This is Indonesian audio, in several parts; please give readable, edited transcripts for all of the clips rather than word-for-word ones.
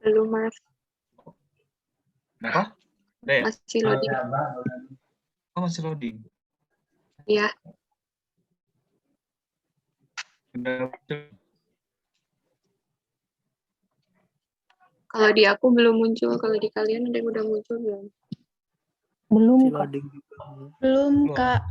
Belum, Mas. Kenapa? Udah ya? Masih loading. Oh, masih loading. Iya. Udah. Kalau di aku belum muncul. Kalau di kalian ada yang udah muncul belum? Belum, Si Kak. loading juga. Belum, Kak.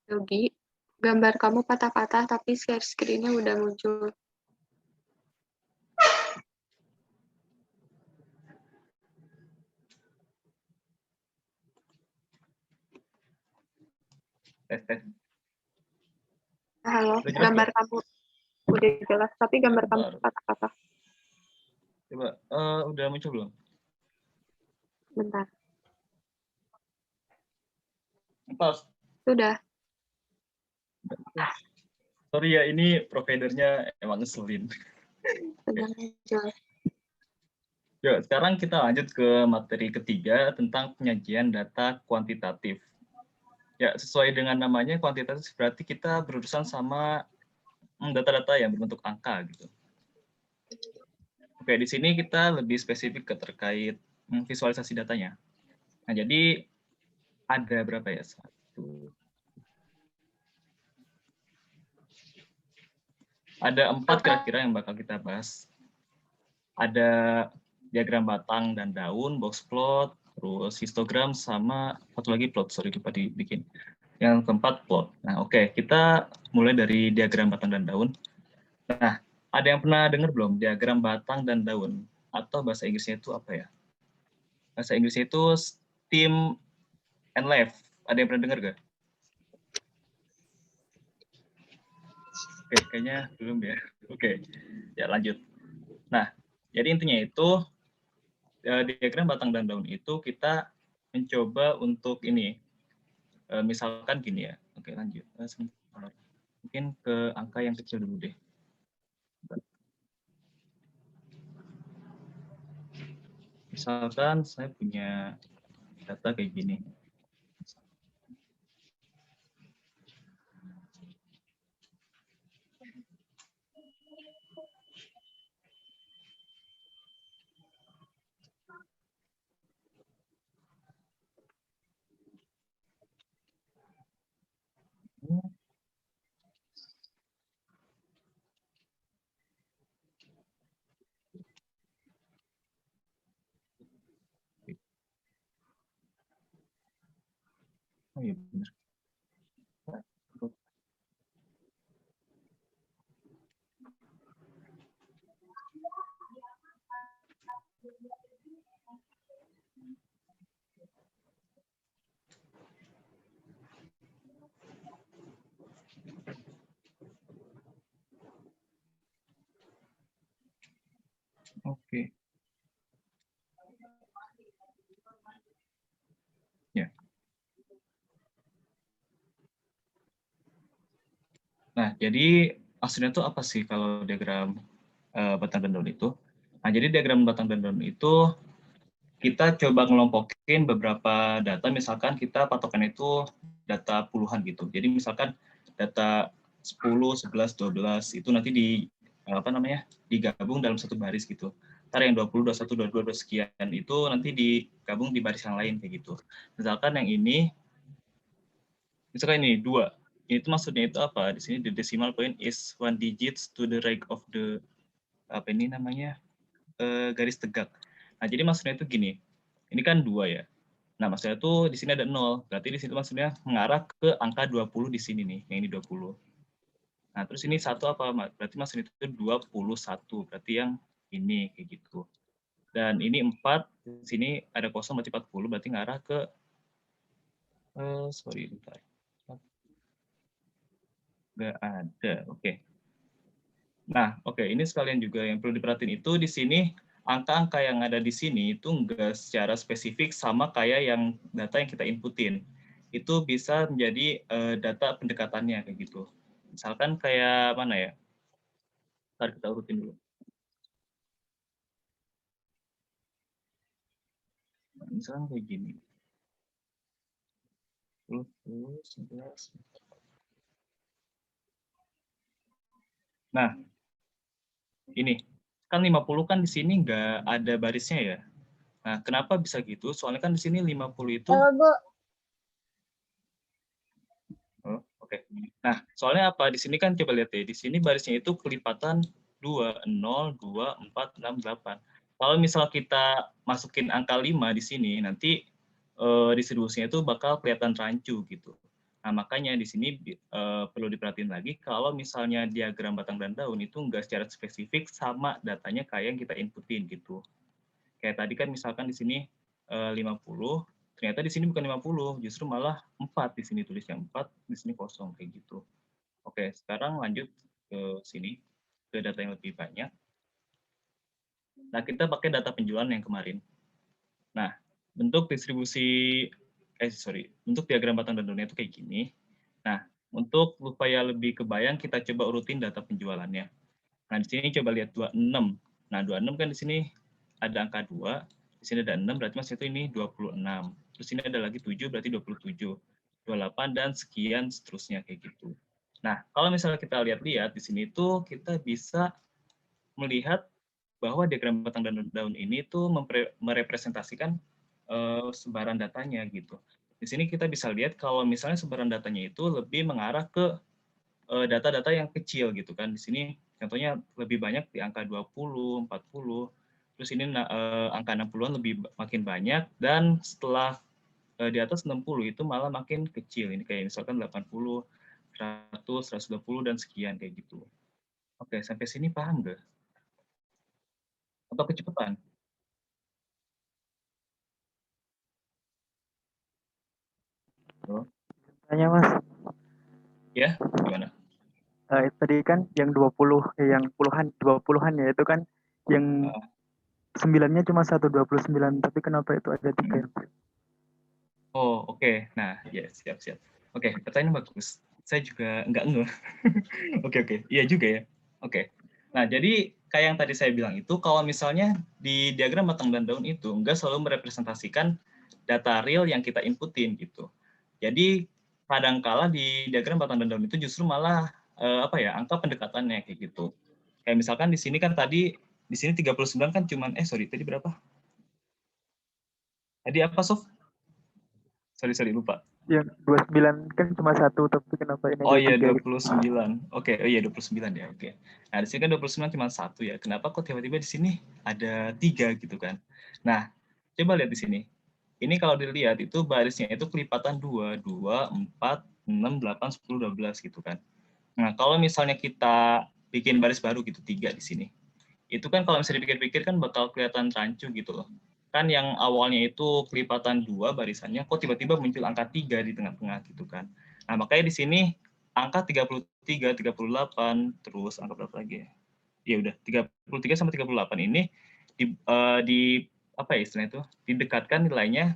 Yogi, gambar kamu patah-patah tapi share screen-nya udah muncul. Tes. Halo, Udah jelas gambar kamu udah jelas, tapi gambar kamu Bentar. patah-patah. Coba, udah muncul belum? Bentar. Pas. Sudah. Sorry ya, ini providernya emang ngeselin. Sudah muncul. Yuk, sekarang kita lanjut ke materi ketiga tentang penyajian data kuantitatif. Ya, sesuai dengan namanya kuantitatif berarti kita berurusan sama data-data yang berbentuk angka gitu. Oke, di sini kita lebih spesifik ke terkait visualisasi datanya. Nah, jadi ada berapa ya? Ada 4 kira-kira yang bakal kita bahas. Ada diagram batang dan daun, box plot, terus histogram, sama satu lagi plot, sorry lupa dibikin. Yang keempat plot. Nah, oke, kita mulai dari diagram batang dan daun. Nah, ada yang pernah dengar belum diagram batang dan daun? Atau bahasa Inggrisnya itu apa ya? Bahasa Inggrisnya itu stem and leaf. Ada yang pernah dengar gak? Oke, kayaknya belum ya. Oke, ya lanjut. Nah, jadi intinya itu diagram batang dan daun itu kita mencoba untuk ini, misalkan gini ya. Oke, lanjut. Mungkin ke angka yang kecil dulu deh. Misalkan saya punya data kayak gini. Oh iya benar. Oke. Ya. Nah, jadi maksudnya itu apa sih kalau diagram batang dan daun itu? Nah, jadi diagram batang dan daun itu kita coba ngelompokin beberapa data, misalkan kita patokan itu data puluhan gitu. Jadi misalkan data 10, 11, 12 itu nanti digabung dalam satu baris gitu. Ntar yang 20, 21, 22, 22 sekian itu nanti digabung di baris yang lain kayak gitu. Misalkan yang ini, misalkan ini 2. Itu maksudnya itu apa? Di sini the decimal point is 1 digits to the right of the garis tegak. Nah, jadi maksudnya itu gini. Ini kan 2 ya. Nah, maksudnya tuh di sini ada 0. Berarti di situ maksudnya mengarah ke angka 20 di sini nih. Yang ini 20. Nah, terus ini 1 apa? Berarti maksudnya itu 21. Berarti yang ini kayak gitu. Dan ini 4, di sini ada kosong berarti 40, berarti ngarah ke sorry, bentar. Nggak ada. Oke. Nah, oke, ini sekalian juga yang perlu diperhatiin itu di sini angka-angka yang ada di sini itu enggak secara spesifik sama kayak yang data yang kita inputin. itu bisa menjadi data pendekatannya kayak gitu. Misalkan kayak mana ya? Ntar kita urutin dulu. Nah, misalkan kayak gini. 10, 11. Nah, ini kan 50 kan di sini nggak ada barisnya ya. Nah, kenapa bisa gitu? Soalnya kan di sini 50 itu oke. Nah, soalnya apa? Di sini kan coba lihat deh. Di sini barisnya itu kelipatan 2, 0, 2, 4, 6, 8. Kalau misal kita masukin angka 5 di sini, nanti distribusinya itu bakal kelihatan rancu gitu. Nah, makanya di sini perlu diperhatiin lagi kalau misalnya diagram batang dan daun itu nggak secara spesifik sama datanya kayak yang kita inputin gitu. Kayak tadi kan misalkan di sini 50, ternyata di sini bukan 50, justru malah 4 di sini tulisnya 4, di sini kosong kayak gitu. Oke, sekarang lanjut ke sini, ke data yang lebih banyak. Nah, kita pakai data penjualan yang kemarin. Nah, bentuk distribusi bentuk diagram batang dan daunnya itu kayak gini. Nah, untuk supaya lebih kebayang, kita coba urutin data penjualannya. Nah, di sini coba lihat 26. Nah, 26 kan di sini ada angka 2, di sini ada 6, berarti Mas itu ini 26. Terus ini ada lagi 7, berarti 27. 28, dan sekian seterusnya kayak gitu. Nah, kalau misalnya kita lihat-lihat, di sini tuh kita bisa melihat bahwa diagram batang dan daun ini tuh merepresentasikan sebaran datanya gitu. Di sini kita bisa lihat kalau misalnya sebaran datanya itu lebih mengarah ke data-data yang kecil gitu kan. Di sini contohnya lebih banyak di angka 20, 40. Terus ini angka 60-an lebih makin banyak, dan setelah di atas 60 itu malah makin kecil. Ini kayak misalkan 80, 100, 120 dan sekian kayak gitu. Oke, sampai sini paham nggak? Atau kecepatan? Oh, Tanya Mas, ya, gimana? tadi kan yang 20, yang puluhan, 20-an ya, itu kan yang Uh, 9-nya cuma 129, tapi kenapa itu ada 3 hmm. ya? Oh, oke. Nah, ya, siap-siap. Oke, pertanyaan bagus. Saya juga nggak ngeh. Oke, iya juga ya. Oke. Nah, jadi kayak yang tadi saya bilang itu, kalau misalnya di diagram batang dan daun itu nggak selalu merepresentasikan data real yang kita inputin gitu. Jadi kadangkala di diagram batang dan daun itu justru malah apa ya, angka pendekatannya kayak gitu. Kayak misalkan di sini kan tadi, di sini 39 kan cuman sorry, tadi berapa? Tadi apa, Sof? Sorry, lupa. Yang 29 kan cuma 1, tapi kenapa ini Oh ada iya, 3 gitu? 29. Oke, oh iya 29 ya, oke. Nah, di sini kan 29 cuma 1 ya. Kenapa kok tiba-tiba di sini ada 3 gitu kan? Nah, coba lihat di sini. Ini kalau dilihat itu barisnya itu kelipatan 2, 2, 4, 6, 8, 10, 12 gitu kan. Nah, kalau misalnya kita bikin baris baru gitu, 3 di sini. Itu kan kalau misalnya dipikir-pikir kan bakal kelihatan rancu gitu loh. Kan yang awalnya itu kelipatan 2 barisannya, kok tiba-tiba muncul angka 3 di tengah-tengah gitu kan. Nah, makanya di sini angka 33, 38, terus angka berapa lagi ya? Ya udah, 33 sama 38 ini di apa ya istilahnya itu? Didekatkan nilainya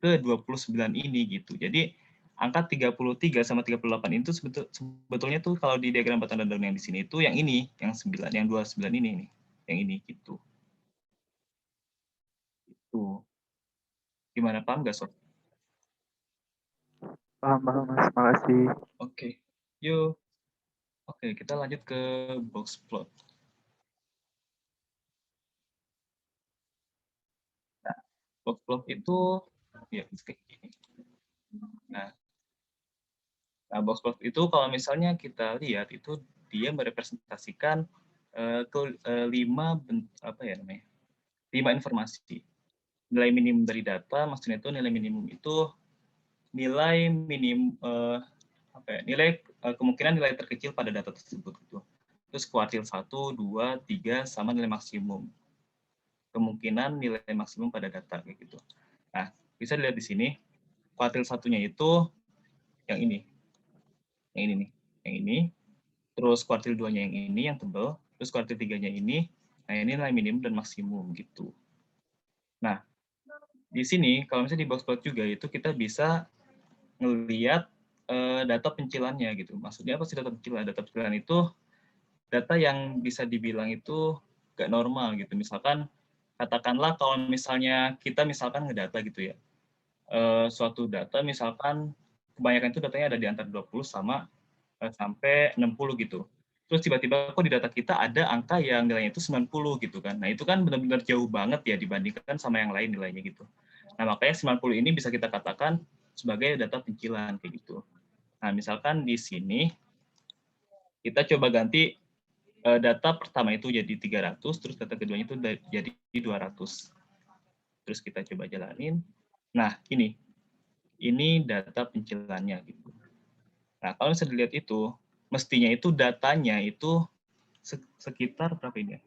ke 29 ini gitu. Jadi angka 33 sama 38 itu sebetulnya tuh kalau di diagram batang dan daun yang di sini itu yang ini, yang 9, yang 29 ini nih. Yang ini gitu. Itu. Gimana, paham nggak, Sob? Paham, Mas. Makasih. Oke. Yuk. Oke, kita lanjut ke box plot. Nah, box plot itu ya kayak gini. Nah, box plot itu kalau misalnya kita lihat itu dia merepresentasikan ke 5 apa ya namanya? 5 informasi. Nilai minimum dari data, maksudnya itu nilai minimum itu nilai minim apa ya? Nilai kemungkinan nilai terkecil pada data tersebut gitu. Terus kuartil 1, 2, 3 sama nilai maksimum. Kemungkinan nilai maksimum pada data kayak gitu. Nah, bisa dilihat di sini kuartil satunya itu yang ini. Yang ini nih, yang ini. Terus kuartil 2-nya yang ini yang tebal, terus kuartil 3-nya ini. Nah, ini nilai minimum dan maksimum gitu. Nah, di sini kalau misalnya di box plot juga itu kita bisa ngelihat data pencilannya gitu. Maksudnya apa sih data pencilan? Data pencilan itu data yang bisa dibilang itu nggak normal gitu. Misalkan katakanlah kalau misalnya kita misalkan ngedata gitu ya, suatu data misalkan kebanyakan itu datanya ada di antara 20 sampai 60 gitu. Terus tiba-tiba kok di data kita ada angka yang nilainya itu 90 gitu kan. Nah, itu kan benar-benar jauh banget ya dibandingkan sama yang lain nilainya gitu. Nah, makanya 90 ini bisa kita katakan sebagai data pencilan kayak gitu. Nah, misalkan di sini kita coba ganti data pertama itu jadi 300, terus data keduanya itu jadi 200. Terus kita coba jalanin. Nah, ini data pencilannya gitu. Nah, kalau bisa dilihat itu, mestinya itu datanya itu sekitar berapa ini ya?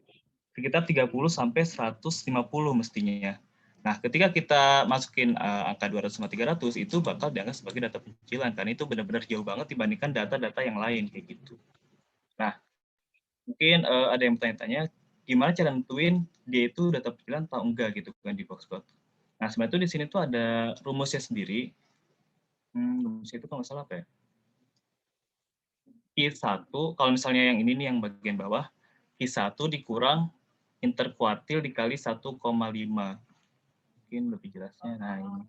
Sekitar 30 sampai 150 mestinya. Nah, ketika kita masukin angka 200 sama 300, itu bakal dianggap sebagai data pencilan, karena itu benar-benar jauh banget dibandingkan data-data yang lain kayak gitu. Nah, mungkin ada yang bertanya-tanya, gimana cara nentuin dia itu data pencilan atau enggak gitu kan di Boxplot. Nah, sebenarnya itu di sini tuh ada rumusnya sendiri. Rumusnya itu kalau nggak salah apa ya? Q1, kalau misalnya yang ini nih yang bagian bawah, Q1 dikurang interkuartil dikali 1,5. Mungkin lebih jelasnya. Nah, ini.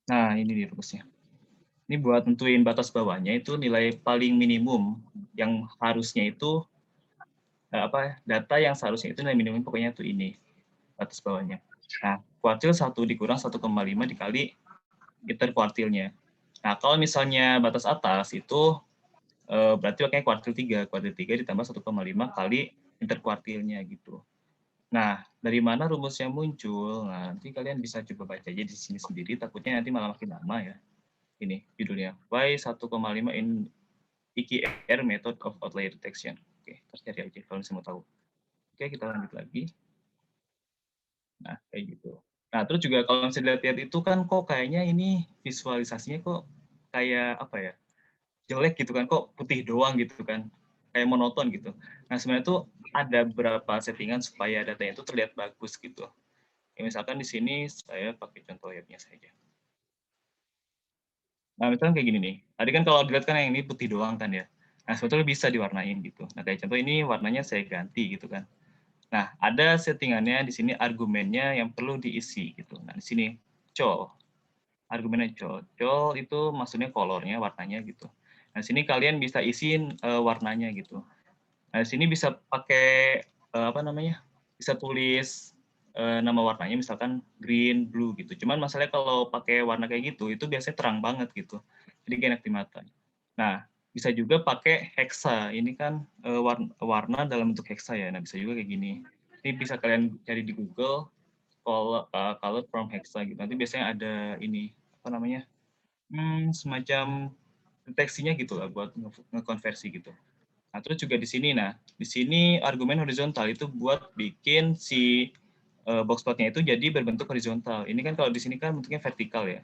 Nah, ini nih rumusnya. Ini buat tentuin batas bawahnya itu nilai paling minimum yang harusnya itu data yang seharusnya itu nilai minimum pokoknya itu ini batas bawahnya. Nah, kuartil 1 dikurang 1,5 dikali interkuartilnya. Nah, kalau misalnya batas atas itu berarti makanya kuartil 3. Kuartil 3 ditambah 1,5 kali interkuartilnya gitu. Nah, dari mana rumusnya muncul? Nah, nanti kalian bisa coba baca aja di sini sendiri, takutnya nanti malah makin lama ya. Ini judulnya, Why 1,5 in EQR Method of Outlier Detection. Oke, terus cari aja kalau misalnya mau tahu. Oke, kita lanjut lagi. Nah, kayak gitu. Nah, terus juga kalau misalnya lihat itu kan kok kayaknya ini visualisasinya kok kayak apa ya? Jelek gitu kan, kok putih doang gitu kan, kayak monoton gitu. Nah, sebenarnya tuh ada beberapa settingan supaya datanya itu terlihat bagus gitu. Ya, misalkan di sini saya pakai contoh webnya saja. Nah, misalkan kayak gini nih. Tadi kan kalau dilihat kan yang ini putih doang kan ya. Nah, sebetulnya bisa diwarnain gitu. Nah, kayak contoh ini warnanya saya ganti gitu kan. Nah, ada settingannya di sini argumennya yang perlu diisi gitu. Nah, di sini col. Argumennya col. Col itu maksudnya colornya, warnanya gitu. Nah, sini kalian bisa isiin warnanya gitu. Nah, di sini bisa pakai apa namanya? Bisa tulis nama warnanya misalkan green, blue gitu. Cuman masalahnya kalau pakai warna kayak gitu itu biasanya terang banget gitu. Jadi gak enak di mata. Nah, bisa juga pakai hexa. Ini kan warna dalam bentuk hexa ya. Nah, bisa juga kayak gini. Ini bisa kalian cari di Google color from hexa gitu. Nanti biasanya ada ini apa namanya? Semacam deteksinya gitu lah buat ngekonversi gitu. Nah, terus juga di sini argumen horizontal itu buat bikin si box plotnya itu jadi berbentuk horizontal. Ini kan kalau di sini kan bentuknya vertikal ya.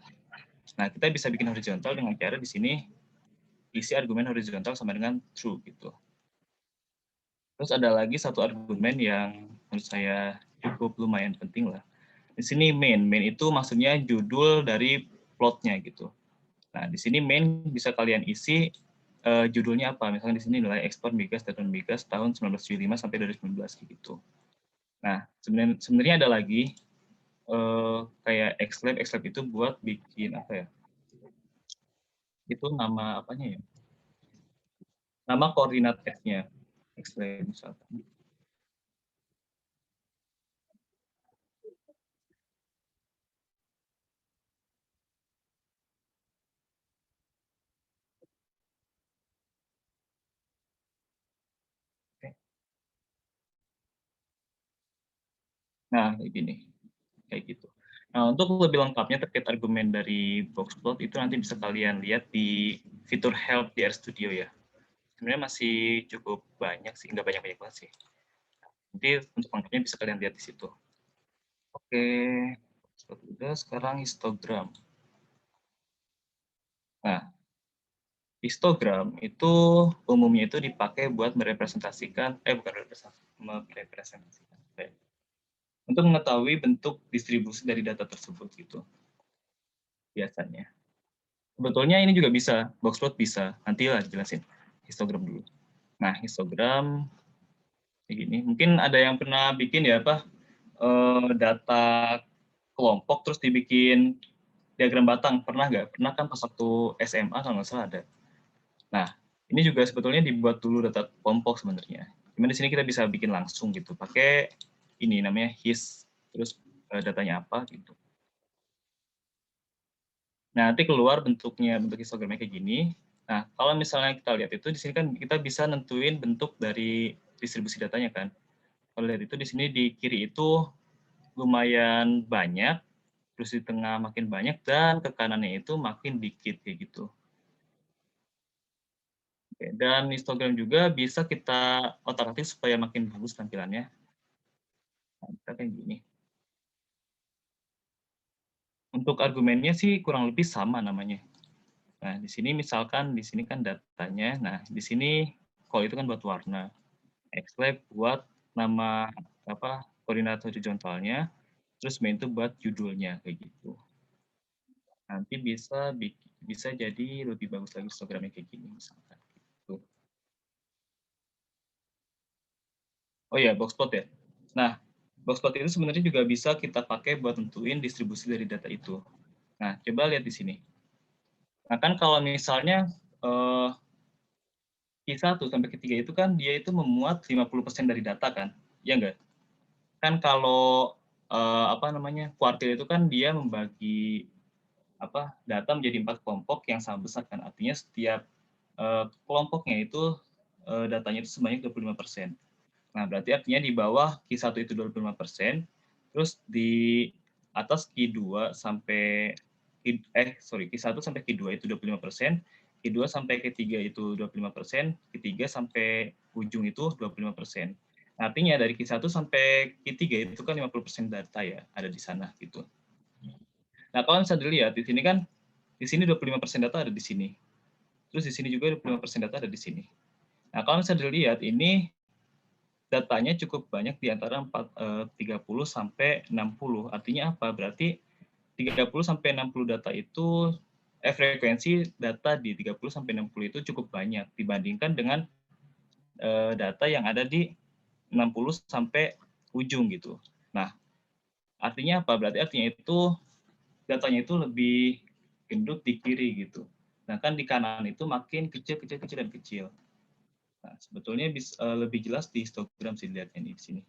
Nah, kita bisa bikin horizontal dengan cara di sini isi argumen horizontal sama dengan true gitu. Terus ada lagi satu argumen yang menurut saya cukup lumayan penting lah. Di sini main itu maksudnya judul dari plotnya gitu. Nah, di sini main bisa kalian isi judulnya apa. Misalnya di sini nilai ekspor migas dan migas tahun 1975 sampai 2019 gitu. Nah, sebenarnya ada lagi kayak Xlab itu buat bikin apa ya? Itu nama apanya ya? Nama koordinat F-nya. Xlab misalkan. Oke. Nah, kayak gini. Kayak gitu. Nah, untuk lebih lengkapnya terkait argumen dari Boxplot itu nanti bisa kalian lihat di fitur help di RStudio ya. Sebenarnya masih cukup banyak sih, nggak banyak-banyak banget sih. Nanti untuk lengkapnya bisa kalian lihat di situ. Oke, udah sekarang histogram. Nah, histogram itu umumnya itu dipakai buat merepresentasikan, merepresentasikan, untuk mengetahui bentuk distribusi dari data tersebut gitu, biasanya. Sebetulnya ini juga bisa, boxplot bisa, nantilah jelasin histogram dulu. Nah, histogram kayak gini, mungkin ada yang pernah bikin ya data kelompok terus dibikin diagram batang, pernah nggak? Pernah kan pas waktu SMA kalau nggak salah ada. Nah, ini juga sebetulnya dibuat dulu data kelompok sebenarnya. Cuman di sini kita bisa bikin langsung gitu, pakai ini namanya his, terus datanya apa gitu. Nah, nanti keluar bentuk histogramnya kayak gini. Nah, kalau misalnya kita lihat itu di sini kan kita bisa nentuin bentuk dari distribusi datanya kan. Kalau lihat itu di sini di kiri itu lumayan banyak, terus di tengah makin banyak, dan ke kanannya itu makin dikit kayak gitu. Oke, dan histogram juga bisa kita otak-atik supaya makin bagus tampilannya. Nah, kita kayak gini. Untuk argumennya sih kurang lebih sama namanya. Nah, di sini misalkan di sini kan datanya. Nah, di sini kalau itu kan buat warna. Xlab buat nama koordinat horizontalnya, terus main itu buat judulnya kayak gitu. Nanti bisa jadi lebih bagus lagi histogramnya kayak gini misalkan. Gitu. Oh ya, boxplot ya. Nah, boxplot itu sebenarnya juga bisa kita pakai buat tentuin distribusi dari data itu. Nah, coba lihat di sini. Nah, kan kalau misalnya Q1 sampai Q3 itu kan dia itu memuat 50% dari data kan? Iya nggak? Kan kalau kuartil itu kan dia membagi data menjadi 4 kelompok yang sama besar kan? Artinya setiap kelompoknya itu datanya itu sebanyak 25%. Nah, berarti artinya di bawah Q1 itu 25%, terus di atas Q2 sampai Q1 sampai Q2 itu 25%, Q2 sampai Q3 itu 25%, Q3 sampai ujung itu 25%. Nah, artinya dari Q1 sampai Q3 itu kan 50% data ya ada di sana gitu. Nah, kalau bisa dilihat di sini kan di sini 25% data ada di sini. Terus di sini juga 25% data ada di sini. Nah, kalau bisa dilihat ini datanya cukup banyak di antara 30 sampai 60. Artinya apa? Berarti 30 sampai 60 data itu frekuensi data di 30 sampai 60 itu cukup banyak dibandingkan dengan data yang ada di 60 sampai ujung gitu. Nah, artinya apa? Berarti artinya itu datanya itu lebih gendut di kiri gitu. Nah, kan di kanan itu makin kecil, kecil, kecil, dan kecil. Nah, sebetulnya lebih jelas di histogram sih dilihatnya di sini.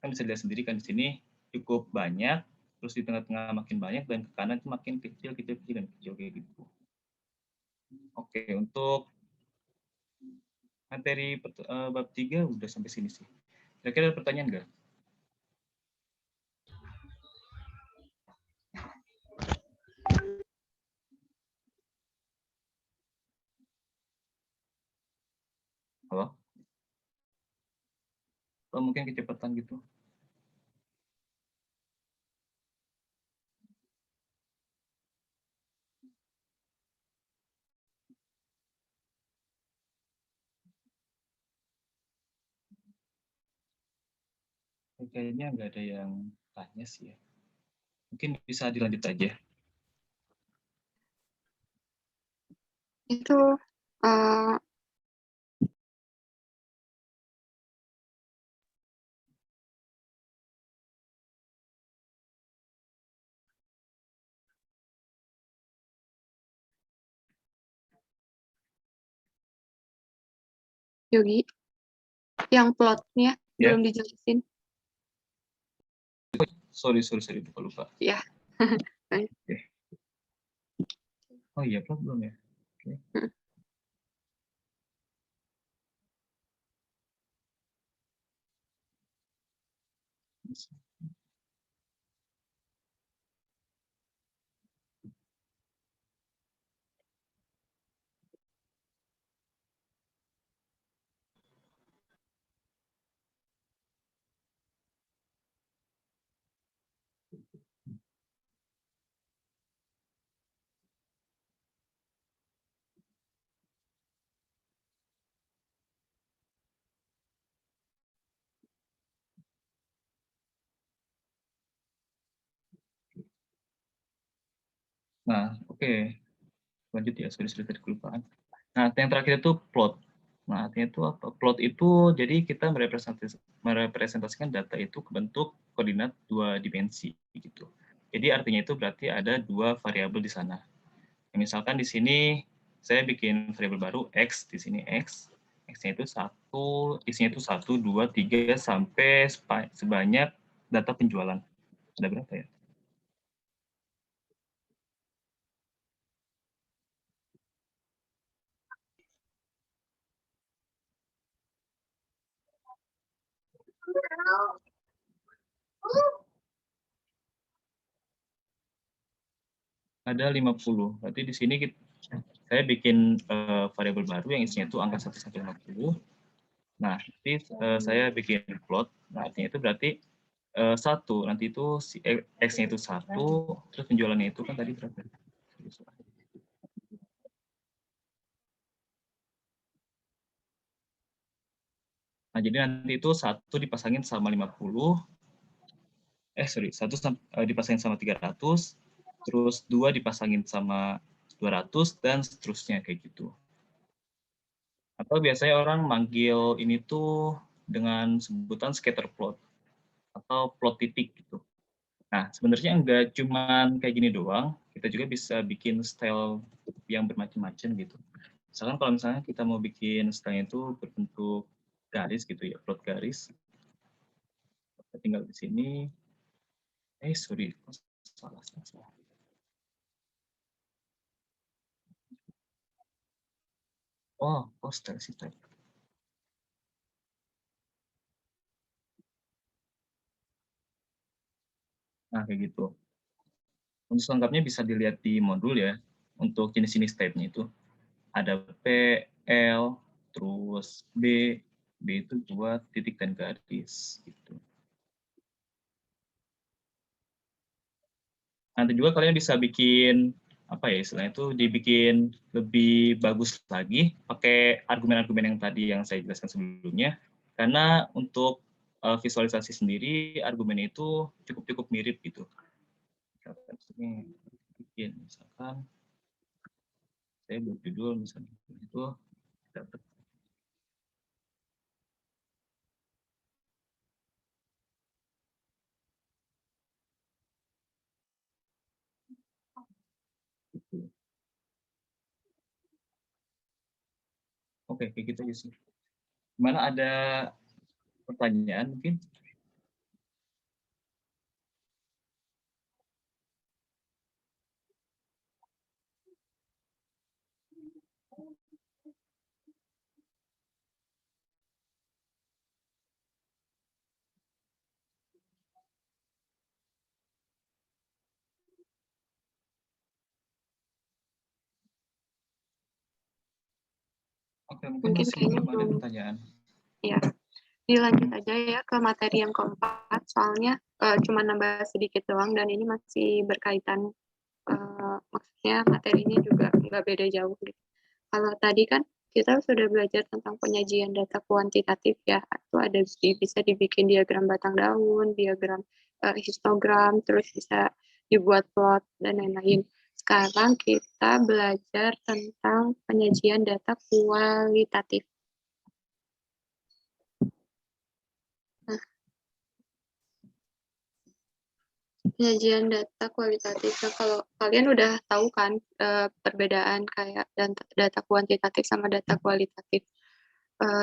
Kan bisa dilihat sendiri kan di sini cukup banyak, terus di tengah-tengah makin banyak, dan ke kanan itu makin kecil, kecil, kecil, dan kecil kayak gitu. Oke, untuk materi bab 3 udah sampai sini sih. Kira-kira ada pertanyaan nggak? Halo? Atau mungkin kecepatan gitu? Kayaknya nggak ada yang tanya sih ya. Mungkin bisa dilanjut aja. Itu eh, Yogi, yang plotnya Ya, belum dijelasin. sorry, lupa. Ya. Oke. Oh iya, plot belum ya? Oke. Nah, oke. Lanjut ya, sorry tadi kelupaan. Nah, yang terakhir itu plot. Nah, artinya itu apa? Plot itu jadi kita merepresentasikan data itu ke bentuk koordinat 2 dimensi gitu. Jadi artinya itu berarti ada 2 variabel di sana. Misalkan di sini saya bikin variabel baru X, di sini X. X-nya itu 1, isinya itu 1, 2, 3 sampai sebanyak data penjualan. Ada berapa ya? Ada 50. Berarti di sini saya bikin variabel baru yang isinya itu angka 1 sampai 50. Nah, nanti saya bikin plot. Nah, artinya itu berarti 1, nanti itu si X-nya itu 1, terus penjualannya itu kan tadi berapa? Nah, jadi nanti itu 1 dipasangin sama 50, sorry, 1 dipasangin sama 300, terus 2 dipasangin sama 200, dan seterusnya kayak gitu. Atau biasanya orang manggil ini tuh dengan sebutan scatter plot atau plot titik gitu. Nah, sebenarnya enggak cuman kayak gini doang, kita juga bisa bikin style yang bermacam-macam gitu. Misalkan kalau misalnya kita mau bikin style itu berbentuk garis gitu ya, plot garis. Kita tinggal di sini. Sorry, salah. Style sih tadi. Nah, kayak gitu. Untuk lengkapnya bisa dilihat di modul ya. Untuk jenis-jenis type-nya itu. Ada P, L, terus B. B itu buat titik dan garis. Gitu. Nanti juga kalian bisa bikin apa ya istilahnya itu dibikin lebih bagus lagi pakai argumen-argumen yang tadi yang saya jelaskan sebelumnya. Karena untuk visualisasi sendiri argumen itu cukup mirip gitu. Misalkan saya buat judul misalnya itu dapat gitu. Oke, kayak gitu aja sih. Gimana, ada pertanyaan mungkin? Oke, mungkin Mungkin masih kayaknya belum ada belum. pertanyaan. Ya, dilanjut aja ya ke materi yang keempat. Soalnya cuma nambah sedikit doang dan ini masih berkaitan. Maksudnya materinya juga nggak beda jauh gitu. Kalau tadi kan kita sudah belajar tentang penyajian data kuantitatif ya, itu ada bisa dibikin diagram batang daun, diagram histogram, terus bisa dibuat plot dan lain-lain. Sekarang kita belajar tentang penyajian data kualitatif. Nah, penyajian data kualitatif. Nah, kalau kalian udah tahu kan perbedaan kayak data kuantitatif sama data kualitatif.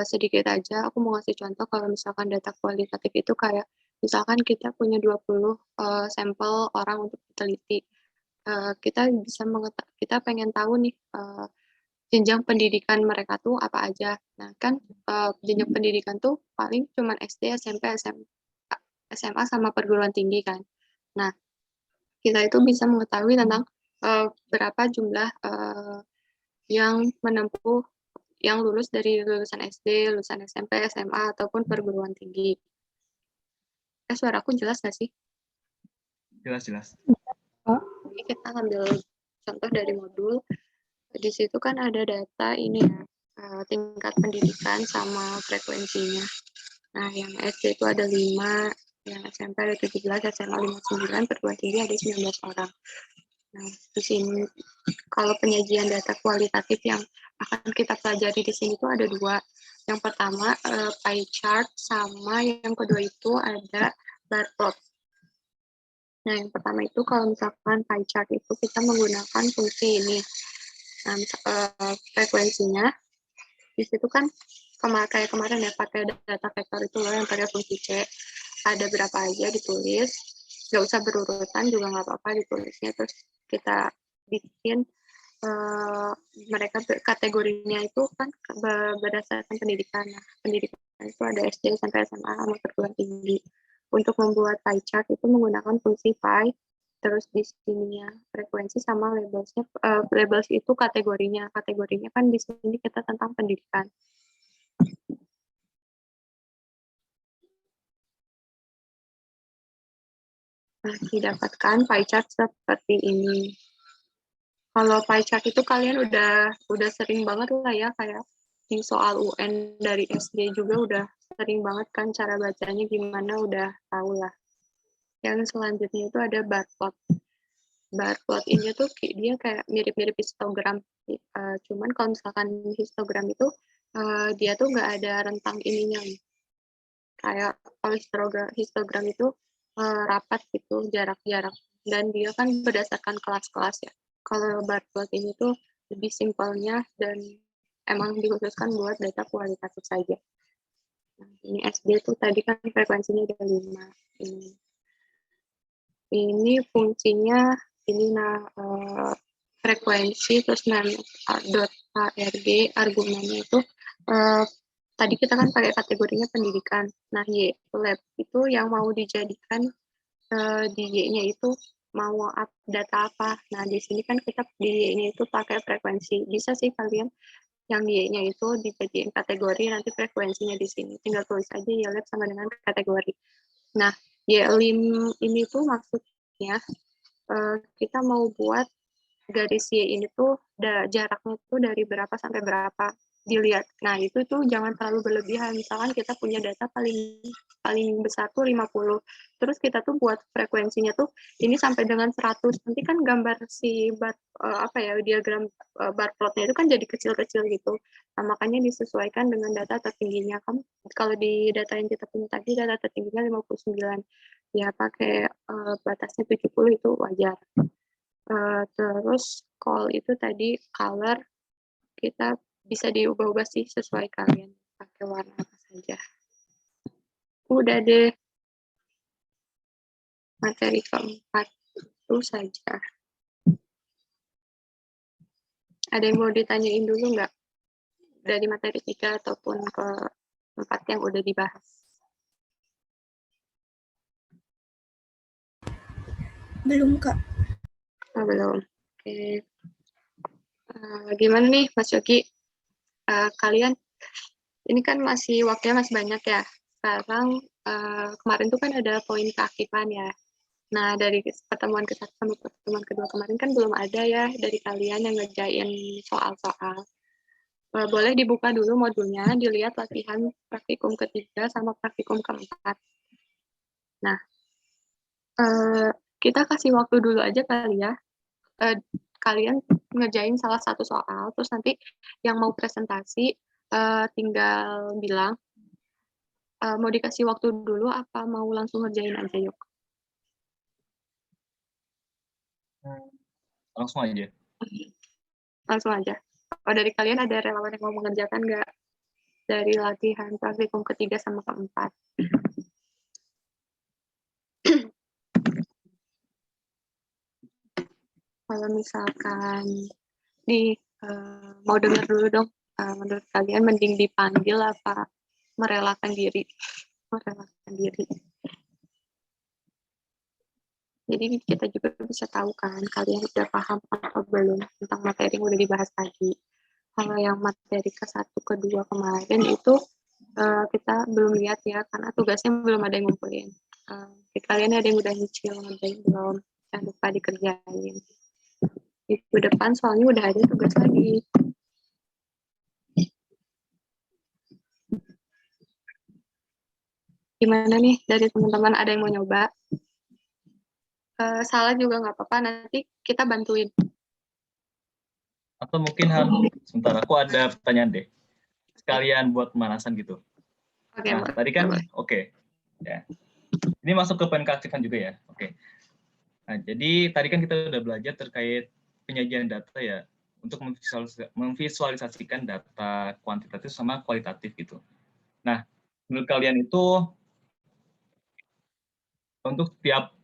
Sedikit aja aku mau ngasih contoh kalau misalkan data kualitatif itu kayak misalkan kita punya 20 sampel orang untuk diteliti. Kita bisa kita pengen tahu nih jenjang pendidikan mereka tuh apa aja. Nah, kan jenjang pendidikan tuh paling cuma SD, SMP, SMA sama perguruan tinggi kan. Nah, kita itu bisa mengetahui tentang berapa jumlah yang menempuh yang lulus dari lulusan SD, lulusan SMP, SMA, ataupun perguruan tinggi. Suaraku jelas nggak sih? Jelas. Ini kita ambil contoh dari modul. Di situ kan ada data ini ya, tingkat pendidikan sama frekuensinya. Nah, yang SD itu ada 5, yang SMP ada 17, SMA 59, perguruan tinggi ada 19 orang. Nah, di sini kalau penyajian data kualitatif yang akan kita pelajari di sini tuh ada dua. Yang pertama pie chart, sama yang kedua itu ada bar plot. Nah, yang pertama itu kalau misalkan pie chart itu kita menggunakan fungsi ini. Nah, frekuensinya di situ kan kayak kemarin ya pakai data vektor itu loh yang pakai fungsi C. Ada berapa aja ditulis, nggak usah berurutan juga nggak apa-apa ditulisnya, terus kita bikin mereka kategorinya itu kan berdasarkan pendidikan. Nah, pendidikan itu ada SD sampai SMA sama perguruan tinggi. Untuk membuat pie chart itu menggunakan fungsi pie, terus di sininya frekuensi sama labelsnya. Labels itu kategorinya kan di sini kita tentang pendidikan. Nah, didapatkan pie chart seperti ini. Kalau pie chart itu kalian udah sering banget lah ya, kayak di soal UN dari SD juga udah sering banget kan cara bacanya gimana, udah tahu lah. Yang selanjutnya itu ada bar plot. Bar plot ini tuh dia kayak mirip-mirip histogram. Cuman kalau misalkan histogram itu dia tuh nggak ada rentang ininya. Kayak kalau histogram itu rapat gitu, jarak-jarak. Dan dia kan berdasarkan kelas-kelas ya. Kalau bar plot ini tuh lebih simpelnya dan emang dikhususkan buat data kualitatif saja. Nah, ini SD tuh tadi kan frekuensinya ada 5. Ini fungsinya ini frekuensi terus .arg argumennya itu tadi kita kan pakai kategorinya pendidikan. Nah, Y lab itu yang mau dijadikan di Y-nya itu mau data apa. Nah, di sini kan kita di Y-nya itu pakai frekuensi. Bisa sih kalian yang Y-nya itu dijadiin kategori, nanti frekuensinya di sini. Tinggal tulis aja Y-lab sama dengan kategori. Nah, Y-lim ini tuh maksudnya kita mau buat garis Y ini tuh jaraknya tuh dari berapa sampai berapa dilihat. Nah, itu tuh jangan terlalu berlebihan. Misalkan kita punya data paling besar tuh 50. Terus kita tuh buat frekuensinya tuh ini sampai dengan 100. Nanti kan gambar si diagram bar plotnya itu kan jadi kecil-kecil gitu. Nah, makanya disesuaikan dengan data tertingginya. Kan kalau di data yang kita punya tadi data tertingginya 59. Ya pakai batasnya 70 itu wajar. Terus call itu tadi color kita bisa diubah-ubah sih sesuai kalian pakai warna apa saja. Udah deh, materi keempat itu saja. Ada yang mau ditanyain dulu nggak dari materi 3 ataupun ke 4 yang udah dibahas? Belum, Kak. Oh, belum. Oke. Gimana nih Mas Yogi? Kalian ini kan waktunya masih banyak ya. Sekarang kemarin tuh kan ada poin keaktifan ya. Nah, dari pertemuan ke-1 sama pertemuan kedua kemarin kan belum ada ya dari kalian yang ngerjain soal-soal. Boleh dibuka dulu modulnya, dilihat latihan praktikum ketiga sama praktikum keempat. Nah, kita kasih waktu dulu aja kali ya. Kalian ngerjain salah satu soal, terus nanti yang mau presentasi tinggal bilang mau dikasih waktu dulu apa mau langsung ngerjain aja yuk. Langsung aja. Langsung aja. Kalau dari kalian ada relawan yang mau mengerjakan nggak dari latihan praktikum ketiga sama keempat? Kalau misalkan mau dengar dulu dong, menurut kalian mending dipanggil apa merelakan diri? Merelakan diri. Jadi kita juga bisa tahu kan kalian udah paham atau belum tentang materi yang udah dibahas tadi. Kalau yang materi ke-1, ke-2 kemarin itu kita belum lihat ya, karena tugasnya belum ada yang ngumpulin. Kalian ada yang udah nyicil, ada yang belum, jangan lupa dikerjain. Minggu depan soalnya udah ada tugas lagi. Gimana nih dari teman-teman, ada yang mau nyoba? salah juga nggak apa-apa, nanti kita bantuin. Atau mungkin sebentar, aku ada pertanyaan deh. Sekalian buat pemanasan gitu. Oke, Nah, tadi kan, oke. Ya. Ini masuk ke poin keaktifan juga ya. Oke. Nah, jadi tadi kan kita udah belajar terkait penyajian data ya, untuk memvisualisasikan data kuantitatif sama kualitatif gitu. Nah, menurut kalian itu untuk setiap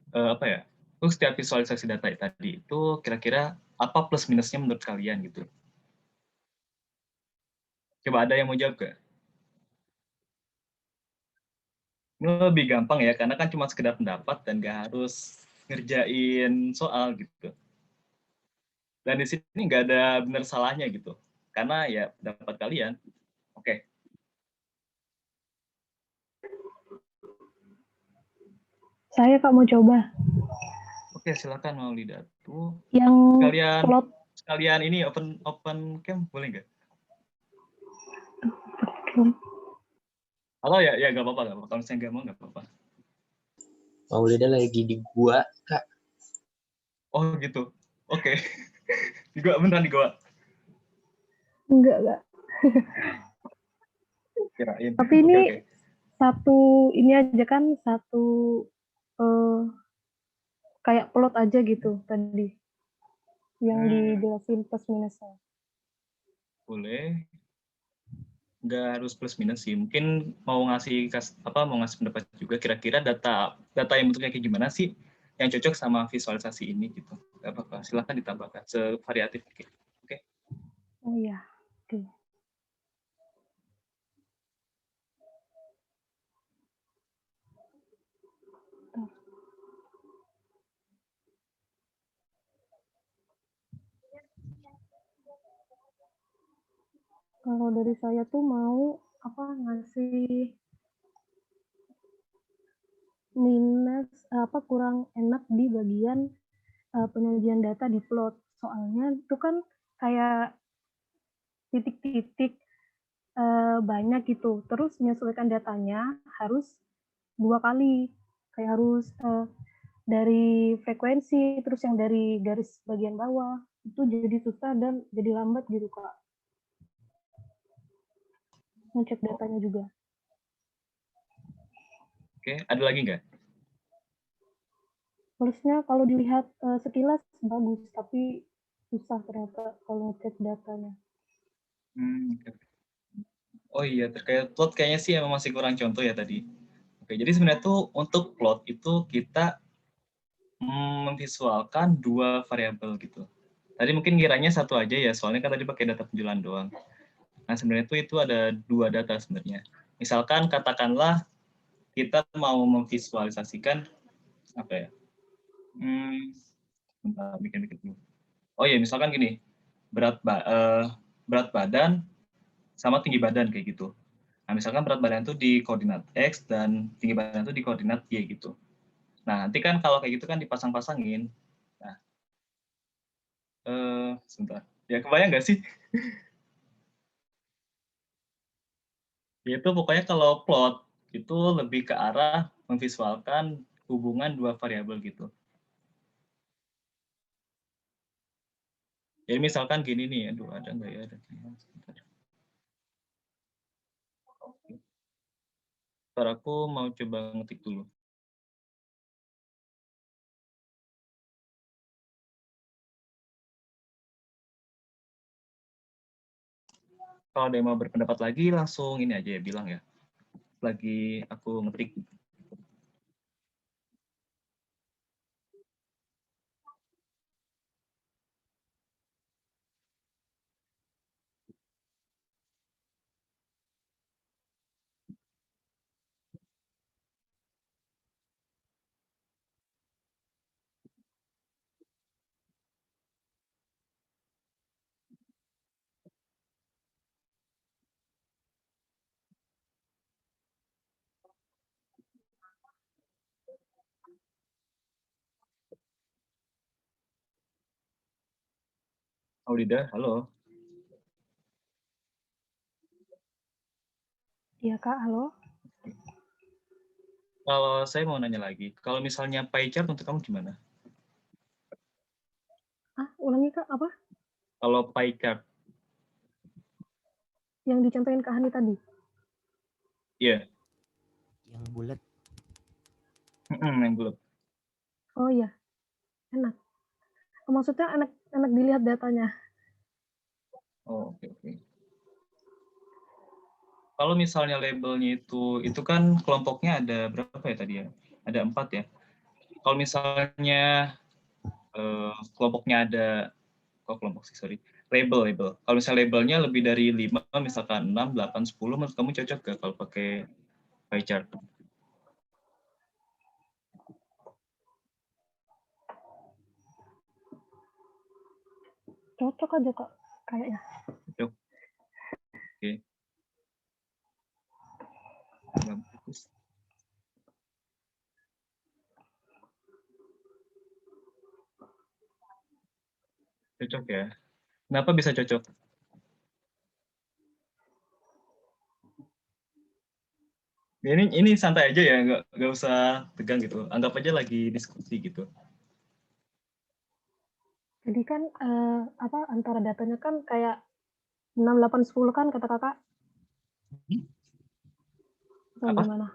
untuk setiap visualisasi data tadi itu kira-kira apa plus minusnya menurut kalian gitu? Coba ada yang mau jawab gak? Ini lebih gampang ya, karena kan cuma sekedar pendapat dan nggak harus ngerjain soal gitu. Dan di sini nggak ada benar salahnya gitu, karena ya pendapat kalian. Oke, Saya Kak mau coba. oke silakan Maulida tuh. Yang plot Sekalian ini open cam boleh nggak? Halo ya nggak apa-apa. Kalau misalnya nggak mau nggak apa-apa. Maulida lagi di gua, Kak. Oh gitu. Oke. Di gua beneran di gua. enggak. Kirain. Tapi ini Oke. satu ini aja kan satu kayak plot aja gitu tadi yang dijelasin plus minusnya. Boleh. Nggak harus plus minus sih. Mungkin mau ngasih pendapat juga kira-kira data yang bentuknya kayak gimana sih yang cocok sama visualisasi ini gitu. Nggak apa-apa. Silakan ditambahkan sevariatif mungkin. Oke. Oh iya. Oke. Kalau dari saya tuh mau ngasih minus kurang enak di bagian penyajian data di plot. Soalnya itu kan kayak titik-titik banyak gitu. Terus menyesuaikan datanya harus 2 kali. Kayak harus dari frekuensi, terus yang dari garis bagian bawah. Itu jadi susah dan jadi lambat gitu, Kak. Ngecek datanya juga. Oke, ada lagi nggak? Plusnya kalau dilihat sekilas bagus, tapi susah ternyata kalau ngecek datanya. Oh iya, terkait plot kayaknya sih emang masih kurang contoh ya tadi. Oke, jadi sebenarnya tuh untuk plot itu kita memvisualkan dua variabel gitu. Tadi mungkin kiranya satu aja ya, soalnya kan tadi pakai data penjualan doang. Nah, sebenarnya itu ada dua data sebenarnya. Misalkan katakanlah kita mau memvisualisasikan apa ya? Bentar, bikin dulu. Oh iya, misalkan gini, berat badan sama tinggi badan kayak gitu. Nah, misalkan berat badan itu di koordinat X dan tinggi badan itu di koordinat Y gitu. Nah, nanti kan kalau kayak gitu kan dipasang-pasangin. Nah, sebentar. Ya, kebayang nggak sih? Itu pokoknya kalau plot itu lebih ke arah memvisualkan hubungan dua variabel gitu. Jadi misalkan gini nih, aduh ada nggak ya? Sebentar. Ntar aku mau coba ngetik dulu. Kalau ada yang mau berpendapat lagi, langsung ini aja ya, bilang ya. Lagi aku ngetik. Audida, halo. Iya, Kak, halo. Kalau saya mau nanya lagi, kalau misalnya pie chart untuk kamu gimana? ulangi Kak, apa? Kalau pie chart, Yang dicontohin Kak Hani tadi? iya, Yang bulat. yang bulat. Oh iya, enak. Maksudnya enak dilihat datanya. Oh, oke. Kalau misalnya labelnya itu kan kelompoknya ada berapa ya tadi ya? Ada 4 ya. Kalau misalnya kelompoknya ada, kelompok sih, sorry. Label. Kalau misalnya labelnya lebih dari 5, misalkan 6, 8, 10, menurut kamu cocok nggak kalau pakai pie chart? Cocok aja Kak, kayaknya. Cocok. Oke. Bagus. Cocok ya. Kenapa bisa cocok? Ya, ini santai aja ya, nggak usah tegang gitu. Anggap aja lagi diskusi gitu. Jadi kan antara datanya kan kayak 6, 8, 10 kan kata Kakak? Atau Apa? gimana?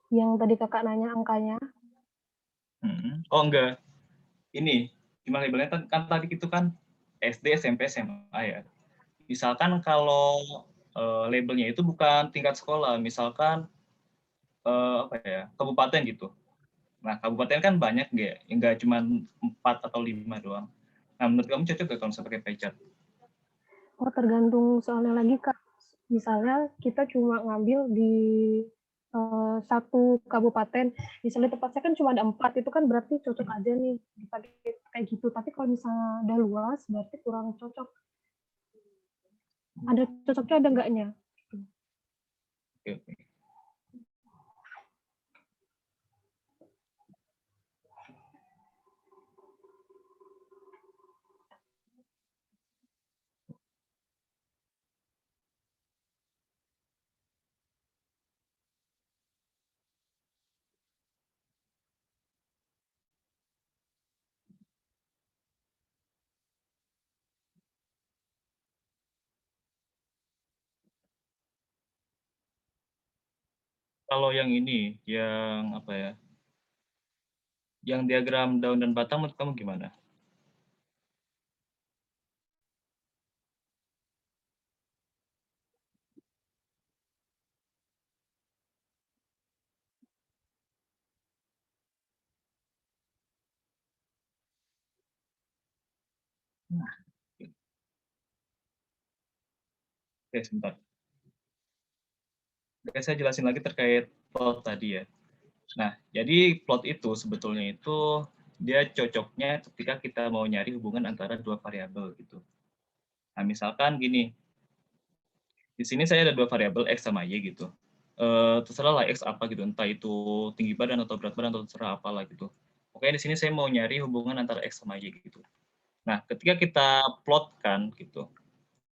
Yang tadi Kakak nanya angkanya. Oh enggak. Ini gimana labelnya kan tadi itu kan SD, SMP, SMA ya. Misalkan kalau labelnya itu bukan tingkat sekolah, misalkan apa ya, kabupaten gitu. Nah, kabupaten kan banyak nggak cuma 4 atau 5 doang. Nah, menurut kamu cocok nggak kalau misalnya pakai pie chart? Oh, tergantung soalnya lagi Kak. Misalnya kita cuma ngambil di satu kabupaten, misalnya tempatnya kan cuma ada 4, itu kan berarti cocok aja nih dipakai kayak gitu. Tapi kalau misalnya udah luas, berarti kurang cocok. Ada cocoknya, ada enggaknya. Oke. Kalau yang ini, yang apa ya? Yang diagram daun dan batang menurut kamu gimana? Nah, oke, sebentar. Oke, saya jelasin lagi terkait plot tadi ya. Nah, jadi plot itu sebetulnya itu dia cocoknya ketika kita mau nyari hubungan antara dua variabel gitu. Nah, misalkan gini, di sini saya ada dua variabel X sama Y gitu. Terserah lah X apa gitu, entah itu tinggi badan atau berat badan atau terserah apalah gitu. Pokoknya di sini saya mau nyari hubungan antara X sama Y gitu. Nah, ketika kita plotkan gitu.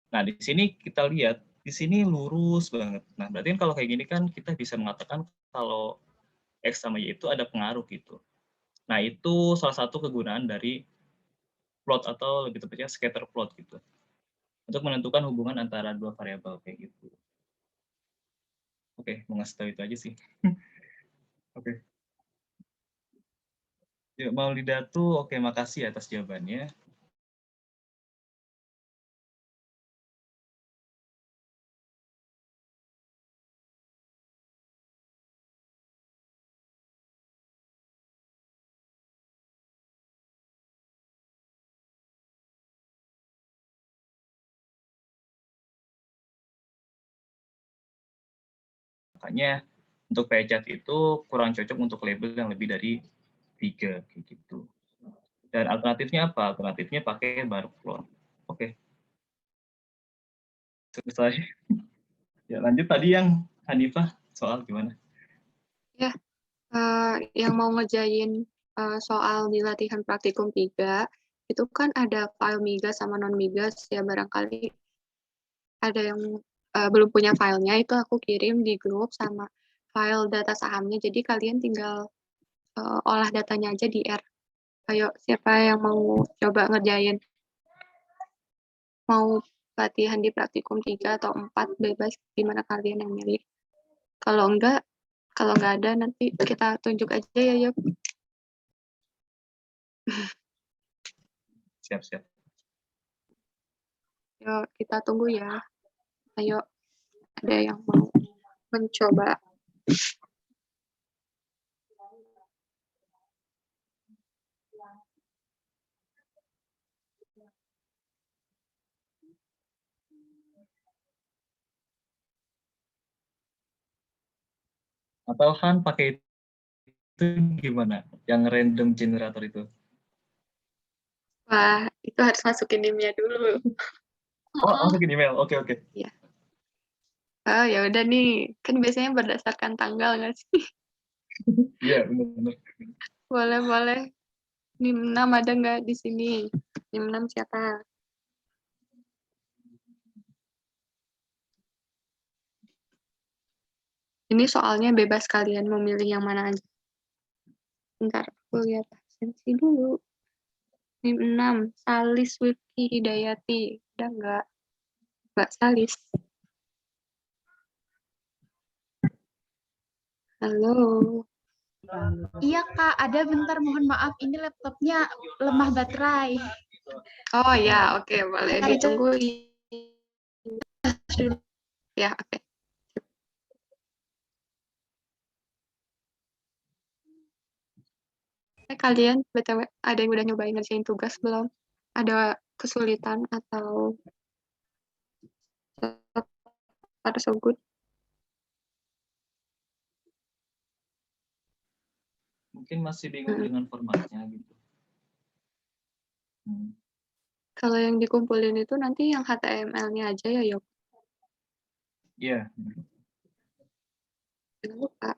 Nah, di sini kita lihat, di sini lurus banget. Nah, berarti kan kalau kayak gini kan kita bisa mengatakan kalau X sama Y itu ada pengaruh gitu. Nah, itu salah satu kegunaan dari plot atau lebih tepatnya scatter plot gitu. Untuk menentukan hubungan antara dua variabel kayak gitu. Oke, mau ngasih tahu itu aja sih. Oke. Ya, Maulida tuh oke, makasih atas jawabannya. Makanya untuk pejat itu kurang cocok untuk label yang lebih dari 3 kayak gitu. Dan alternatifnya apa? Alternatifnya pakai bar plot. Oke. Selesai. Ya, lanjut tadi yang Hanifah soal gimana? Ya, yang mau ngerjain soal di latihan praktikum 3, itu kan ada file migas sama non migas ya, barangkali ada yang belum punya filenya, itu aku kirim di grup sama file data sahamnya, jadi kalian tinggal olah datanya aja di R. Ayo, siapa yang mau coba ngerjain? Mau latihan di praktikum 3 atau 4, bebas, gimana kalian yang milih. Kalau enggak ada nanti kita tunjuk aja ya, yuk. Siap-siap. Yuk, kita tunggu ya. Ayo, ada yang mau mencoba. Atau Han pakai itu gimana? Yang random generator itu? Wah, itu harus masukin NIM-nya dulu. Oh, masukin email. Oke. Oh, ya udah nih. Kan biasanya berdasarkan tanggal nggak sih? Iya, benar-benar. Boleh. NIM 6 ada nggak di sini? NIM 6 siapa? Ini soalnya bebas kalian memilih yang mana aja. Bentar, aku lihat absensi dulu. NIM 6, Salis Wifki Hidayati. Udah nggak? Mbak Salis. Halo. Iya Kak, ada bentar mohon maaf ini laptopnya lemah baterai. Oh ya, oke, boleh Bentar, ditungguin. Ya, oke. Kalian BTW ada yang udah nyobain ngerjain tugas belum? Ada kesulitan atau pada so good? Mungkin masih bingung dengan formatnya gitu. Kalau yang dikumpulin itu nanti yang HTML-nya aja ya, Yok? Iya. Jangan lupa.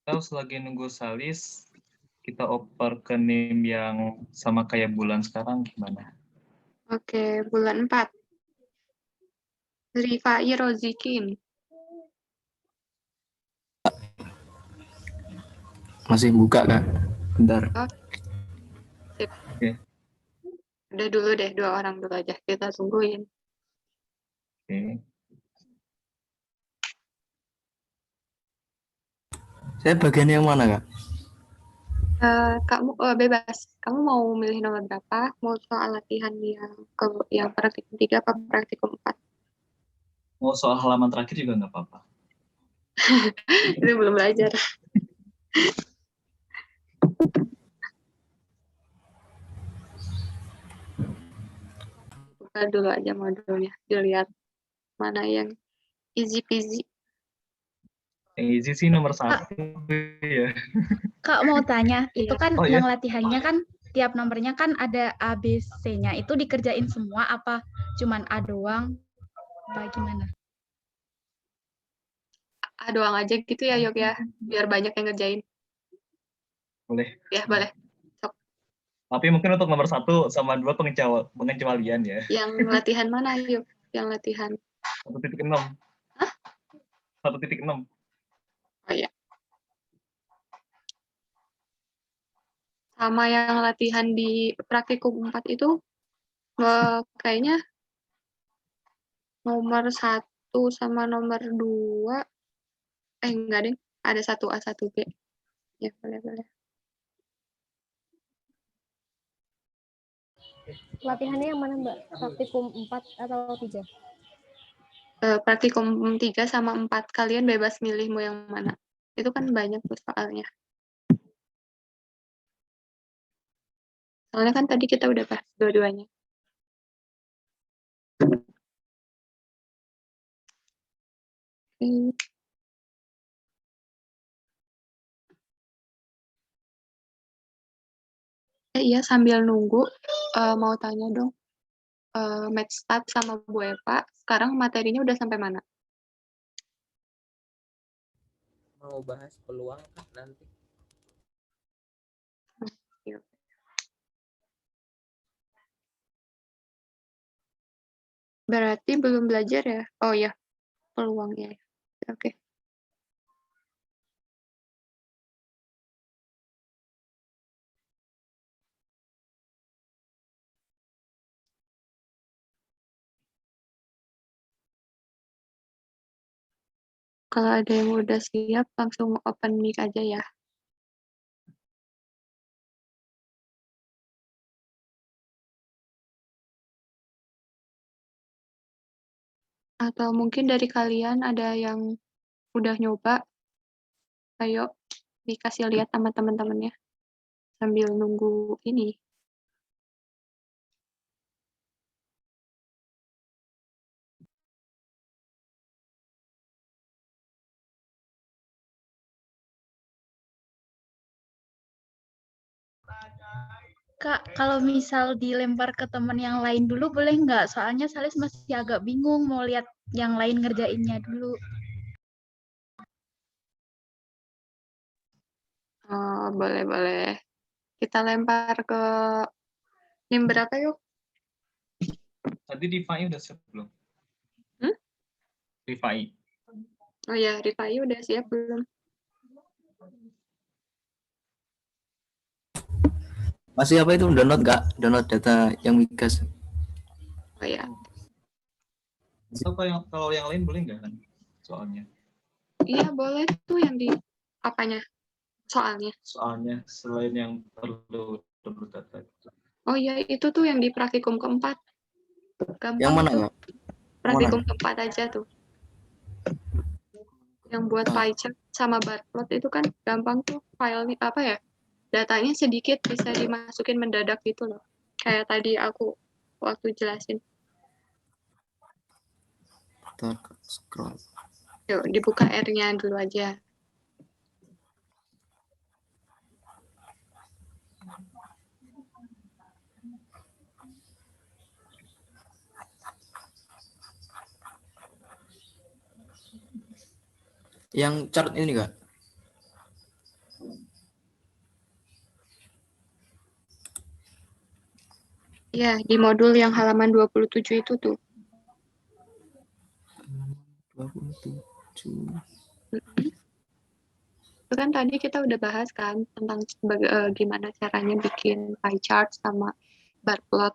Kalau selagi nunggu Salis, kita oper ke NIM yang sama kayak bulan sekarang gimana? Oke, bulan 4. Rifai Rozikin. Masih buka Kak. Bentar. Sip. Oke. Udah dulu deh, 2 orang dulu aja. Kita tungguin. Oke. Saya bagian yang mana Kak? Kamu bebas. Kamu mau milih nomor berapa? Mau soal latihan yang praktikum 3 apa praktikum 4? Mau soal halaman terakhir juga nggak apa-apa. Itu belum belajar. Buka dulu aja modulnya. Dilihat mana yang easy peasy. Yang easy sih nomor 1 ya. Kak mau tanya, itu Iya. kan Oh, yang iya. latihannya kan tiap nomornya kan ada ABC-nya. Itu dikerjain semua apa cuman A doang? Apa gimana? Doang aja gitu ya, Yok ya. Biar banyak yang ngerjain. Boleh. Ya, boleh. Tapi mungkin untuk nomor 1 sama 2 pengecualian ya. Yang latihan mana, Yok? Yang latihan. 1.6. Hah? 1.6. Oh iya. Sama yang latihan di praktikum 4 itu kayaknya nomor 1 sama nomor 2 enggak deh, ada 1A 1B. Ya, boleh. Latihannya yang mana Mbak? Praktikum 4 atau 3? Praktikum 3 sama 4, kalian bebas milih mau yang mana. Itu kan banyak tuh soalnya. Soalnya kan tadi kita udah bahas dua-duanya. Iya, sambil nunggu, mau tanya dong, Matstab sama Bu Eva, sekarang materinya udah sampai mana? Mau bahas peluang Kak nanti. Berarti belum belajar ya? Oh ya, peluangnya. Oke. Kalau ada yang udah siap, langsung open mic aja ya. Atau mungkin dari kalian ada yang udah nyoba, ayo dikasih lihat sama teman-temannya sambil nunggu ini. Kak, kalau misal dilempar ke teman yang lain dulu boleh nggak? Soalnya Salis masih agak bingung mau lihat yang lain ngerjainnya dulu. Oh, boleh. Kita lempar ke tim berapa yuk? Tadi Rifai udah siap belum? Hmm? Rifai. Oh ya, Rifai udah siap belum? Masih apa itu download nggak? Download data yang migas. Oh ya, So, kalau yang lain boleh nggak kan? Soalnya. iya boleh tuh yang di apanya? Soalnya. Soalnya selain yang perlu download data. Oh iya, itu tuh yang di praktikum keempat. Gampang Yang mana tuh. nggak? Praktikum keempat aja tuh. Yang buat Ah. pie chart sama bar plot itu kan gampang tuh, filenya apa ya? Datanya sedikit bisa dimasukin mendadak gitu loh. Kayak tadi aku waktu jelasin. Ntar scroll. Yuk, dibuka R-nya dulu aja. Yang chart ini nggak? Iya, di modul yang halaman 27 itu tuh. 27. Itu kan tadi kita udah bahas kan tentang gimana caranya bikin pie chart sama bar plot.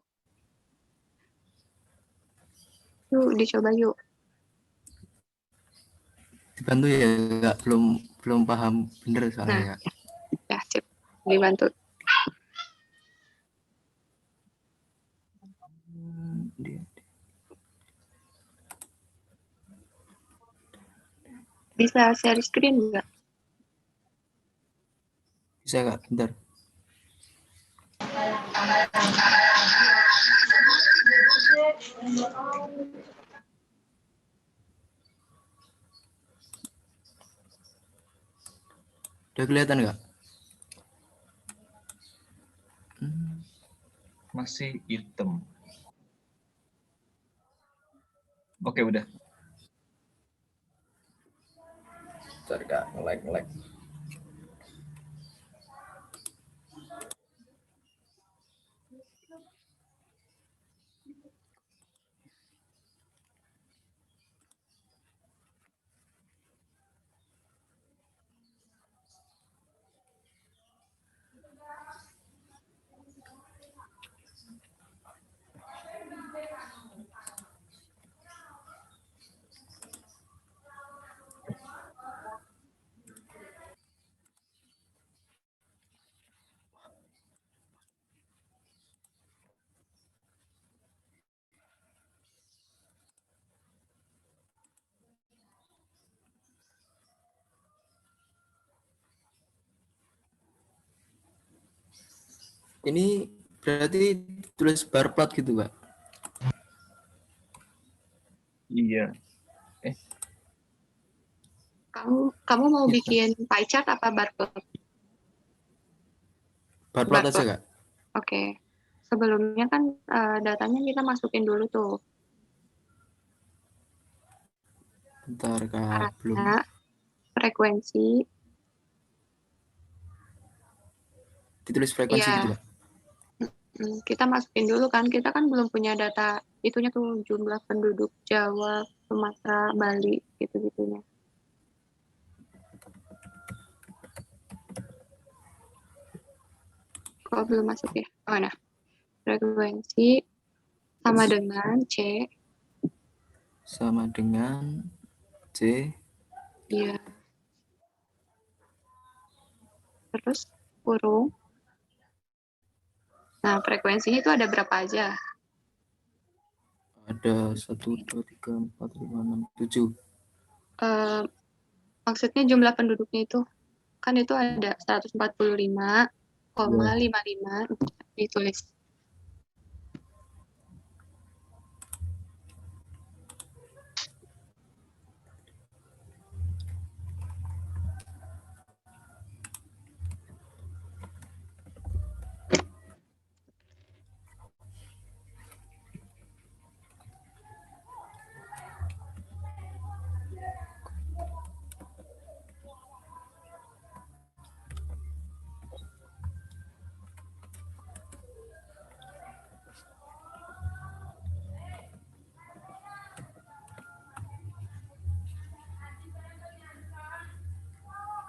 Yuk, dicoba yuk. Dibantu ya nggak? Belum paham bener soalnya. Ya, sip. Dibantu. Bisa share screen nggak? Bisa nggak? Bentar. Udah kelihatan nggak? Masih hitam. Oke, udah. Bentar Kak, nge-lag. Ini berarti tulis bar plot gitu, Pak? Iya. Kamu mau Iya. bikin pie chart apa bar plot? Bar plot Bar aja, plot. Kak? Oke. Sebelumnya kan datanya kita masukin dulu tuh. Bentar, Kak. Belum. Karena frekuensi. Ditulis frekuensi Iya. gitu, Kak? Kita masukin dulu kan. Kita kan belum punya data itunya tuh jumlah penduduk Jawa, Sumatera, Bali gitu-gitunya. Kok belum masuk ya? Oh nah, frekuensi sama dengan C. Sama dengan C. Iya. Terus kurung. Nah, frekuensinya itu ada berapa aja? Ada 1, 2, 3, 4, 5, 6, 7. Maksudnya jumlah penduduknya itu kan itu ada 145,55 ditulis.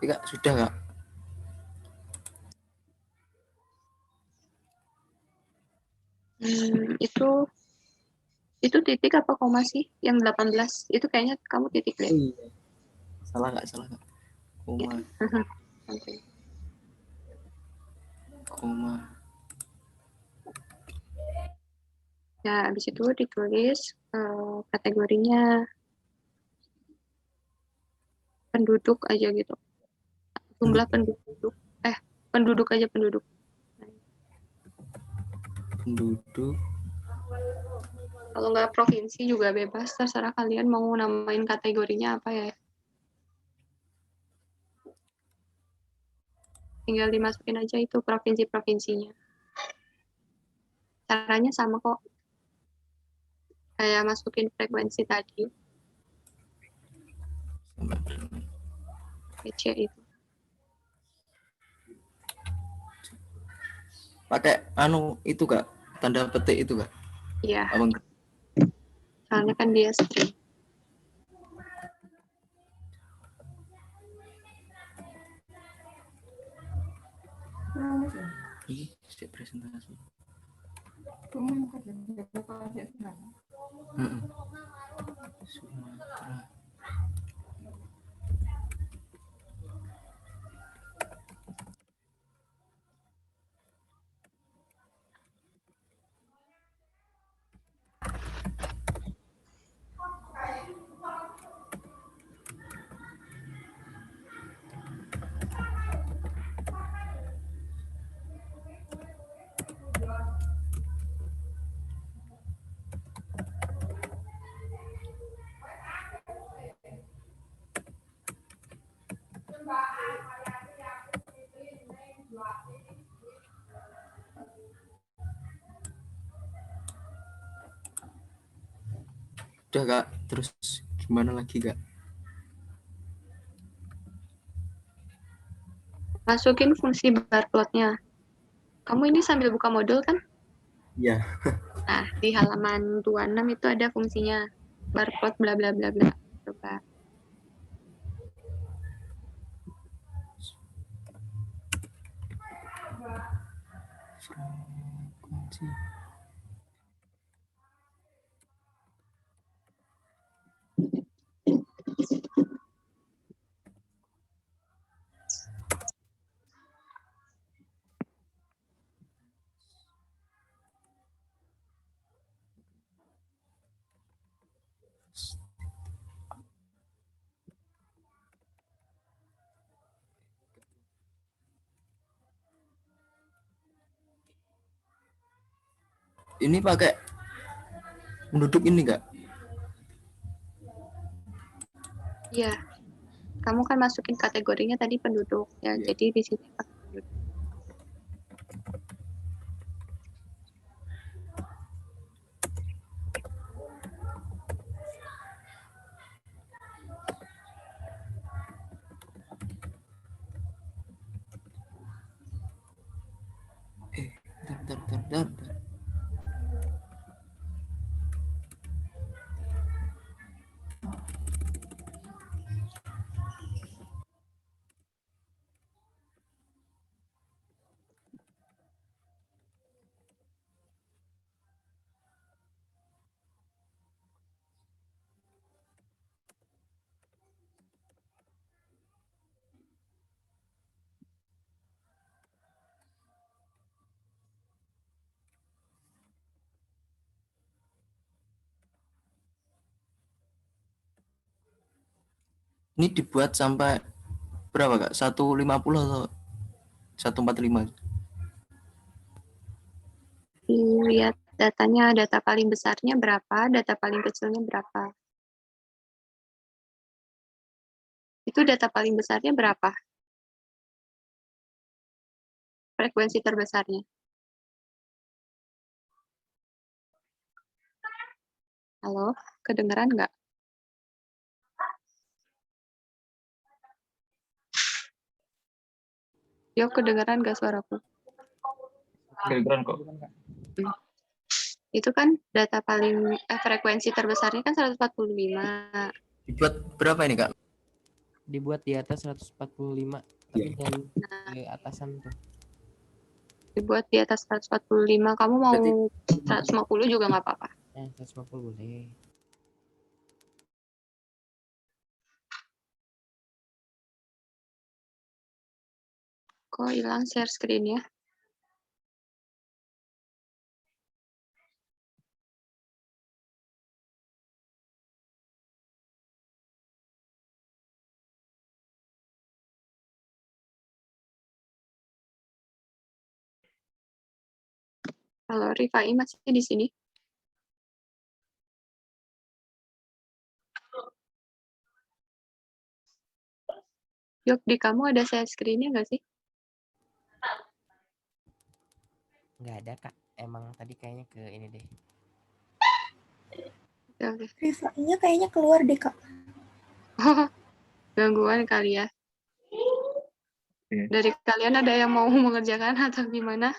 Kak, sudah Kak? Itu titik apa koma sih? Yang 18 itu kayaknya kamu titik deh. Iya. Salah Kak? Koma. Oke. Koma. Ya, habis itu ditulis kategorinya penduduk aja gitu. Jumlah penduduk. Penduduk aja penduduk. Penduduk. Kalau nggak provinsi juga bebas, terserah kalian mau namain kategorinya apa ya. Tinggal dimasukin aja itu provinsi-provinsinya. Caranya sama kok. Kayak masukin frekuensi tadi. PC itu. Pakai itu Kak, tanda petik itu Kak? Iya. Apa enggak? Soalnya kan dia string. Ini setiap presentasi. Sumatera. Udah Kak, terus gimana lagi Kak? Masukin fungsi bar plotnya. Kamu ini sambil buka modul kan? Iya. Nah, di halaman 26 itu ada fungsinya bar plot bla bla bla bla. Coba. Frekuensi. Ini pakai penduduk ini Kak? Iya. Kamu kan masukin kategorinya tadi penduduk ya. Iya. Jadi di sini pakai penduduk. Bentar. Ini dibuat sampai berapa Kak? 150 atau 145? Lihat datanya, data paling besarnya berapa, data paling kecilnya berapa. Itu data paling besarnya berapa? Frekuensi terbesarnya. Halo, kedengeran nggak? Yo, kedengeran nggak suaraku? Kedengeran kok. Itu kan data paling, frekuensi terbesarnya kan 145. Dibuat berapa ini Kak? Dibuat di atas 145, tapi jangan ke atasan tuh. Dibuat di atas 145, kamu mau Berarti- 150 juga nggak apa-apa. 150 boleh. Kok hilang share screen-nya? Halo, Rifai masih di sini? Yok, di kamu ada share screen-nya nggak sih? Nggak ada Kak, emang tadi kayaknya ke ini deh. Oke. Rifai-nya kayaknya keluar deh, Kak. Gangguan kali ya. Oke. Dari kalian ada yang mau mengerjakan atau gimana?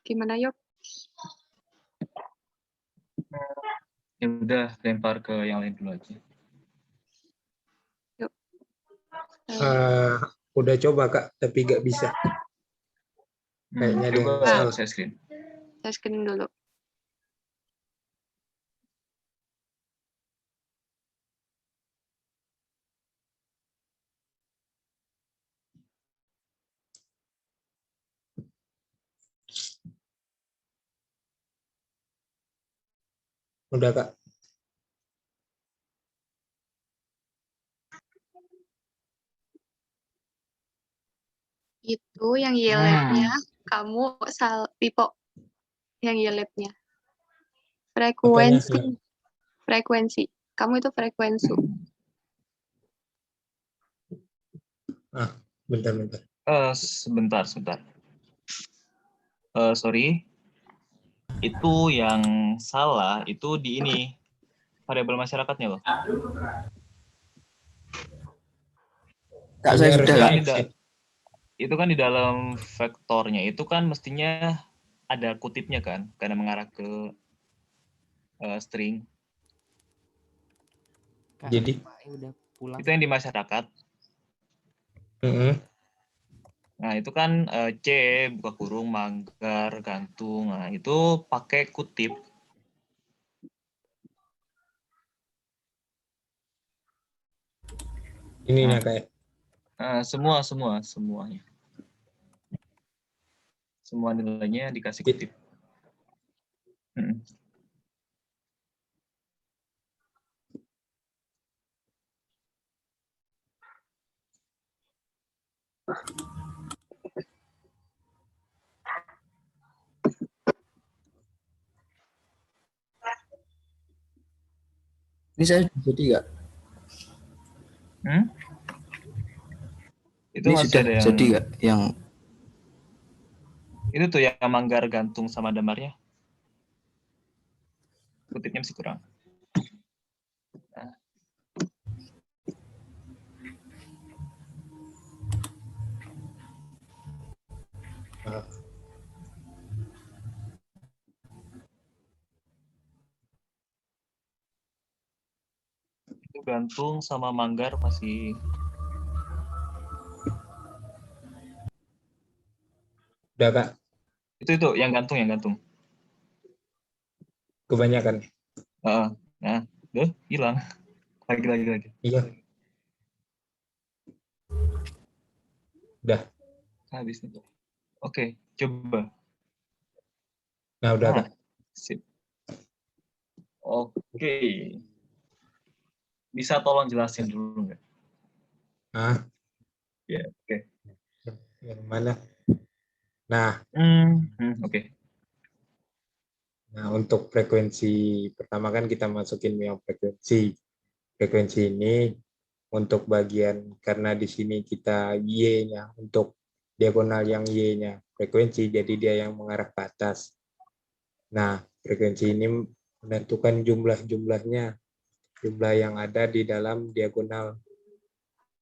Gimana, Yok? Ya udah, lempar ke yang lain dulu aja. Udah coba Kak, tapi nggak bisa. Kayaknya ada yang Coba salah. share screen. Share screen dulu. Udah Kak. Itu yang Y-Lab-nya, kamu Pipo. Yang Y-Lab-nya. Frekuensi. Frekuensi. Kamu itu frekuensi. Bentar. Sebentar. Sorry. Itu yang salah, itu di ini. Variabel masyarakatnya loh. Kak, saya sudah Kak. Itu kan di dalam vektornya itu kan mestinya ada kutipnya kan, karena mengarah ke string. Kak, Jadi udah pulang. Itu yang di masyarakat. Nah, itu kan C, buka kurung, manggar, gantung. Nah, itu pakai kutip. Ini nah kayak. Semuanya. Semua nilainya dikasih kutip. Ini saya jadi nggak? Itu Ini masih sudah ada yang jadi nggak? Yang itu tuh yang manggar, gantung sama damarnya. Kutipnya masih kurang. Nah. Itu gantung sama manggar masih. Udah Kak. Itu yang gantung. Kebanyakan. Nah, hilang. Lagi. Iya. Udah. Habis itu. Oke, coba. Nah, udah Nah, Kak. sip. Oke. Bisa tolong jelasin dulu nggak? Ah, Ya, oke. yang mana? Nah, Oke. nah, untuk frekuensi pertama kan kita masukin yang frekuensi. Frekuensi ini untuk bagian karena di sini kita Y-nya untuk diagonal yang Y-nya frekuensi, jadi dia yang mengarah ke atas. Nah, frekuensi ini menentukan jumlah-jumlahnya, jumlah yang ada di dalam diagonal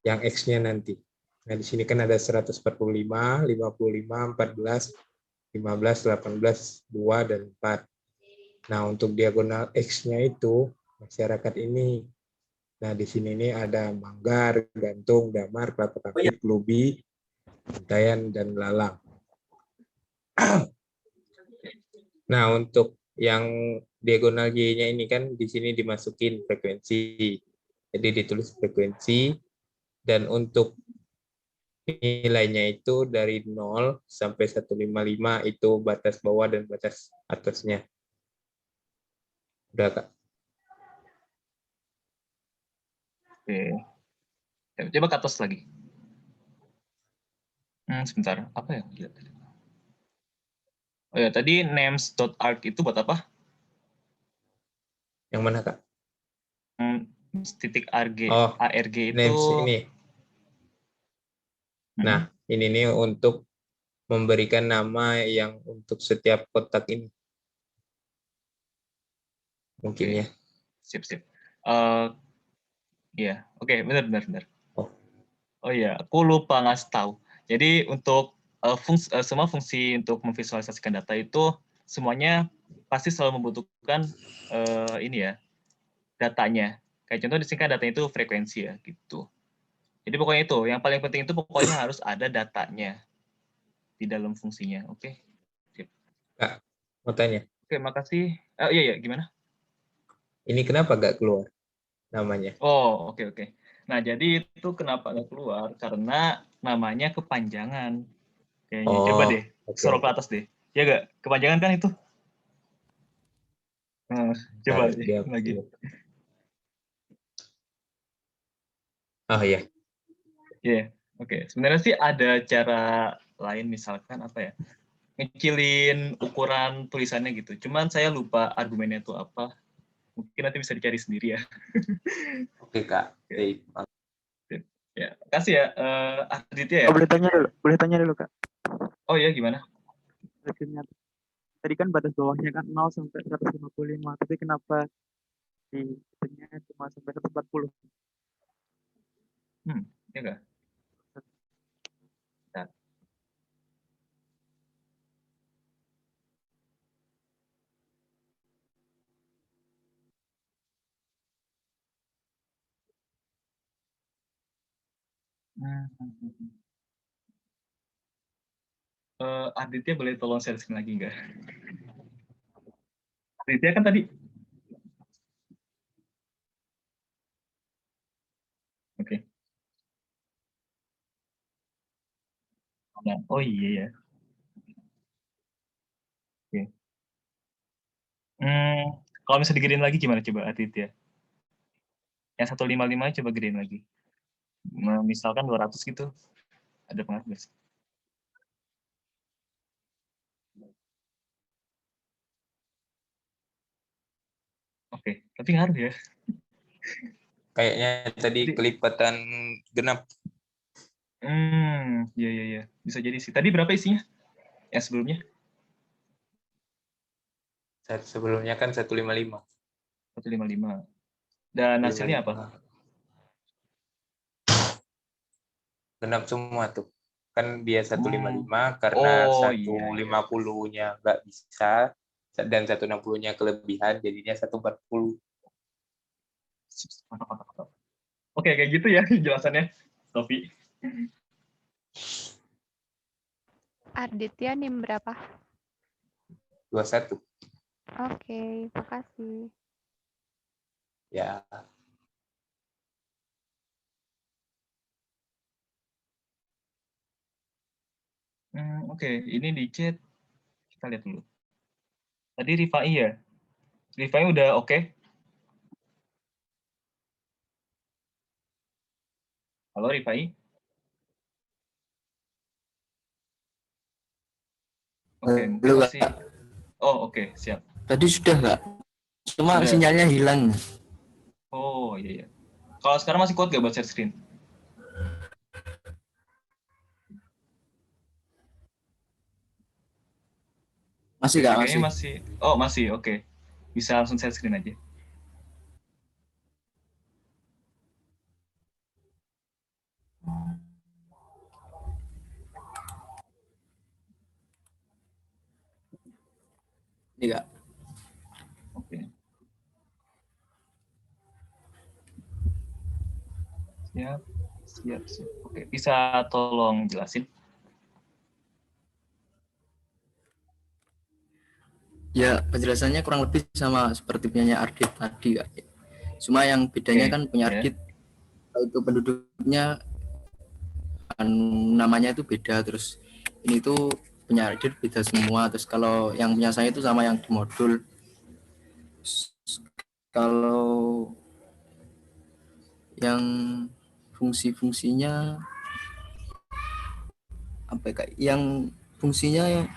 yang X-nya nanti. Nah, di sini kan ada 145, 55, 14, 15, 18, 2, dan 4. Nah, untuk diagonal X-nya itu, masyarakat ini. Nah, di sini ini ada Manggar, Gantung, Damar, Kelapa Kapit, Lubi, Untayan, dan Lalang. Nah, untuk yang diagonal Y-nya ini kan di sini dimasukin frekuensi. Jadi ditulis frekuensi, dan untuk nilainya itu dari 0 sampai 155 itu batas bawah dan batas atasnya. Udah, Kak. Oke. Coba ke atas lagi. Sebentar. Apa ya? Oh ya, tadi names.arg itu buat apa? Yang mana, Kak? Titik ARG. Oh, ARG itu... names ini. Nah, ini nih untuk memberikan nama yang untuk setiap kotak ini. Mungkin ya. Sip. Iya, oke, benar. Oh. Oh iya, aku lupa ngasih tahu. Jadi untuk semua fungsi untuk memvisualisasikan data itu semuanya pasti selalu membutuhkan ini ya, datanya. Kayak contoh di sini kan datanya itu frekuensi ya, gitu. Jadi pokoknya itu, yang paling penting itu pokoknya harus ada datanya di dalam fungsinya, oke? Sip. Kak, mau tanya. Oke, makasih. Iya, gimana? Ini kenapa nggak keluar namanya? Oh, oke. Nah, jadi itu kenapa nggak keluar? Karena namanya kepanjangan. Kayaknya. Coba Oh, deh, oke. scroll ke atas deh. Ya nggak? Kepanjangan kan itu? Coba Ntar, deh, dia lagi. Oh iya. Iya, oke. Sebenarnya sih ada cara lain, misalkan apa ya? Ngecilin ukuran tulisannya gitu. Cuman saya lupa argumennya itu apa. Mungkin nanti bisa dicari sendiri ya. Oke, Kak. Ya, kasih ya. Aditya ya? Boleh tanya dulu, Kak. Oh ya, gimana? Tadi kan batas bawahnya kan 0 sampai 155, tapi kenapa di itunya cuma sampai 140? Ya nggak? Nah. Aditya boleh tolong share screen lagi nggak? Aditya kan tadi. Oke. Nah, oh iya ya. Oke. Kalau misalnya digedein lagi gimana coba Aditya? Yang 155 coba gedein lagi. Misalkan 200 gitu. Ada pengaruh nggak sih? Oke, tapi ngaruh ya. Kayaknya tadi kelipatan genap. Iya. Bisa jadi sih. Tadi berapa isinya? Yang sebelumnya? Sebelumnya kan 155. 155. Dan hasilnya apa? Genap semua tuh. Kan dia 155 karena 150-nya nggak bisa dan 160-nya kelebihan jadinya 140. Oke, kayak gitu ya jelasannya, Sofi. Aditya NIM berapa? 21. Oke, makasih. Ya. Oke, ini di chat kita lihat dulu. Tadi Rifai ya? Rifai udah oke? Halo Rifai? Oke, mungkin Halo, masih. Kak. Oh, oke, siap. Tadi sudah, Kak. Cuma Sudah. sinyalnya hilang. Oh, iya, iya. Kalau sekarang masih kuat nggak buat share screen? Masih, Oke, Kak, kayaknya masih. masih. Oh, masih, oke. Bisa langsung share screen aja. Ini, Kak. Oke. Siap, siap, siap. Oke, bisa tolong jelasin? Ya, penjelasannya kurang lebih sama seperti punyanya Ardit tadi, Kak. Cuma yang bedanya Oke, kan punya ya. Ardit, itu penduduknya namanya itu beda, terus ini tuh punya Ardit beda semua. Terus kalau yang punya saya itu sama yang di modul. Kalau yang fungsi-fungsinya apa ya, Kak? Yang fungsinya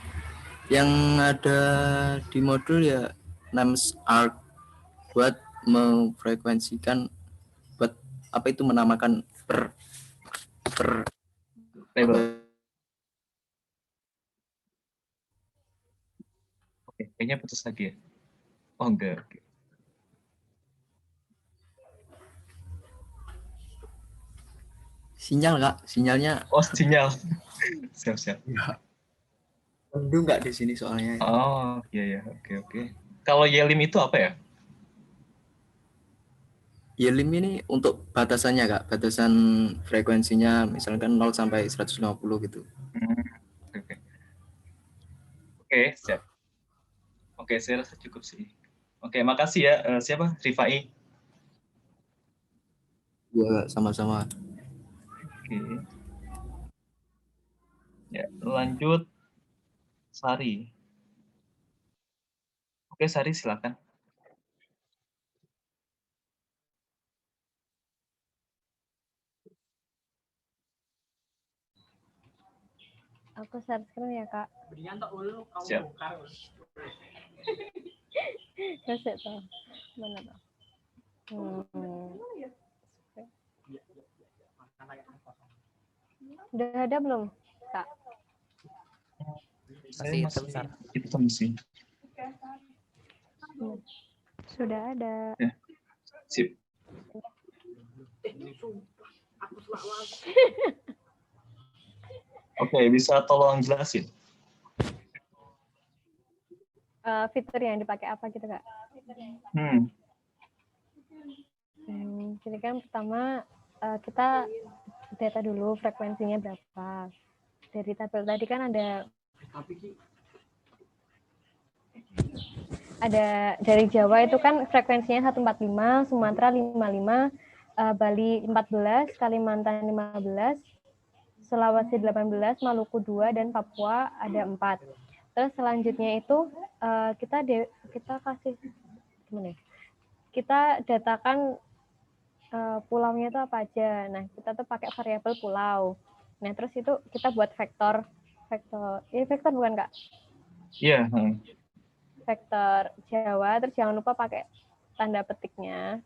yang ada di modul ya names arc buat memfrekuensikan, buat apa itu, menamakan per Label. Oke, kayaknya putus lagi ya. Oh, enggak. Oke. sinyal, Kak, sinyalnya. Oh, sinyal. Siap, siap. Aduh, nggak di sini soalnya. Oh, iya, ya. Oke, oke. Kalau Yelim itu apa ya? Yelim ini untuk batasannya, Kak, batasan frekuensinya misalkan 0 sampai 150 gitu. Oke. Oke, siap. Oke, saya rasa cukup sih. Oke, makasih ya. Siapa? Rifai. Ya, sama-sama. Oke. Ya, lanjut Sari. Oke, Sari silakan. Aku share screen ya, Kak. Siap. Kasih tau. Mana tau? Udah ada belum, Kak? Saya masih hitam sih. Sudah ada. Ya. Sip. Oke, bisa tolong jelasin? Fitur yang dipakai apa gitu, Kak? Jadi kan pertama kita data dulu frekuensinya berapa. Dari tabel tadi kan ada dari Jawa itu kan frekuensinya 145, Sumatera 55, Bali 14, Kalimantan 15, Sulawesi 18, Maluku 2, dan Papua ada 4. Terus selanjutnya itu kita kasih gimana ya? Kita datakan pulaunya itu apa aja. Nah, kita tuh pakai variabel pulau. Nah, terus itu kita buat vektor bukan, Kak? Iya. Vektor Jawa, terus jangan lupa pakai tanda petiknya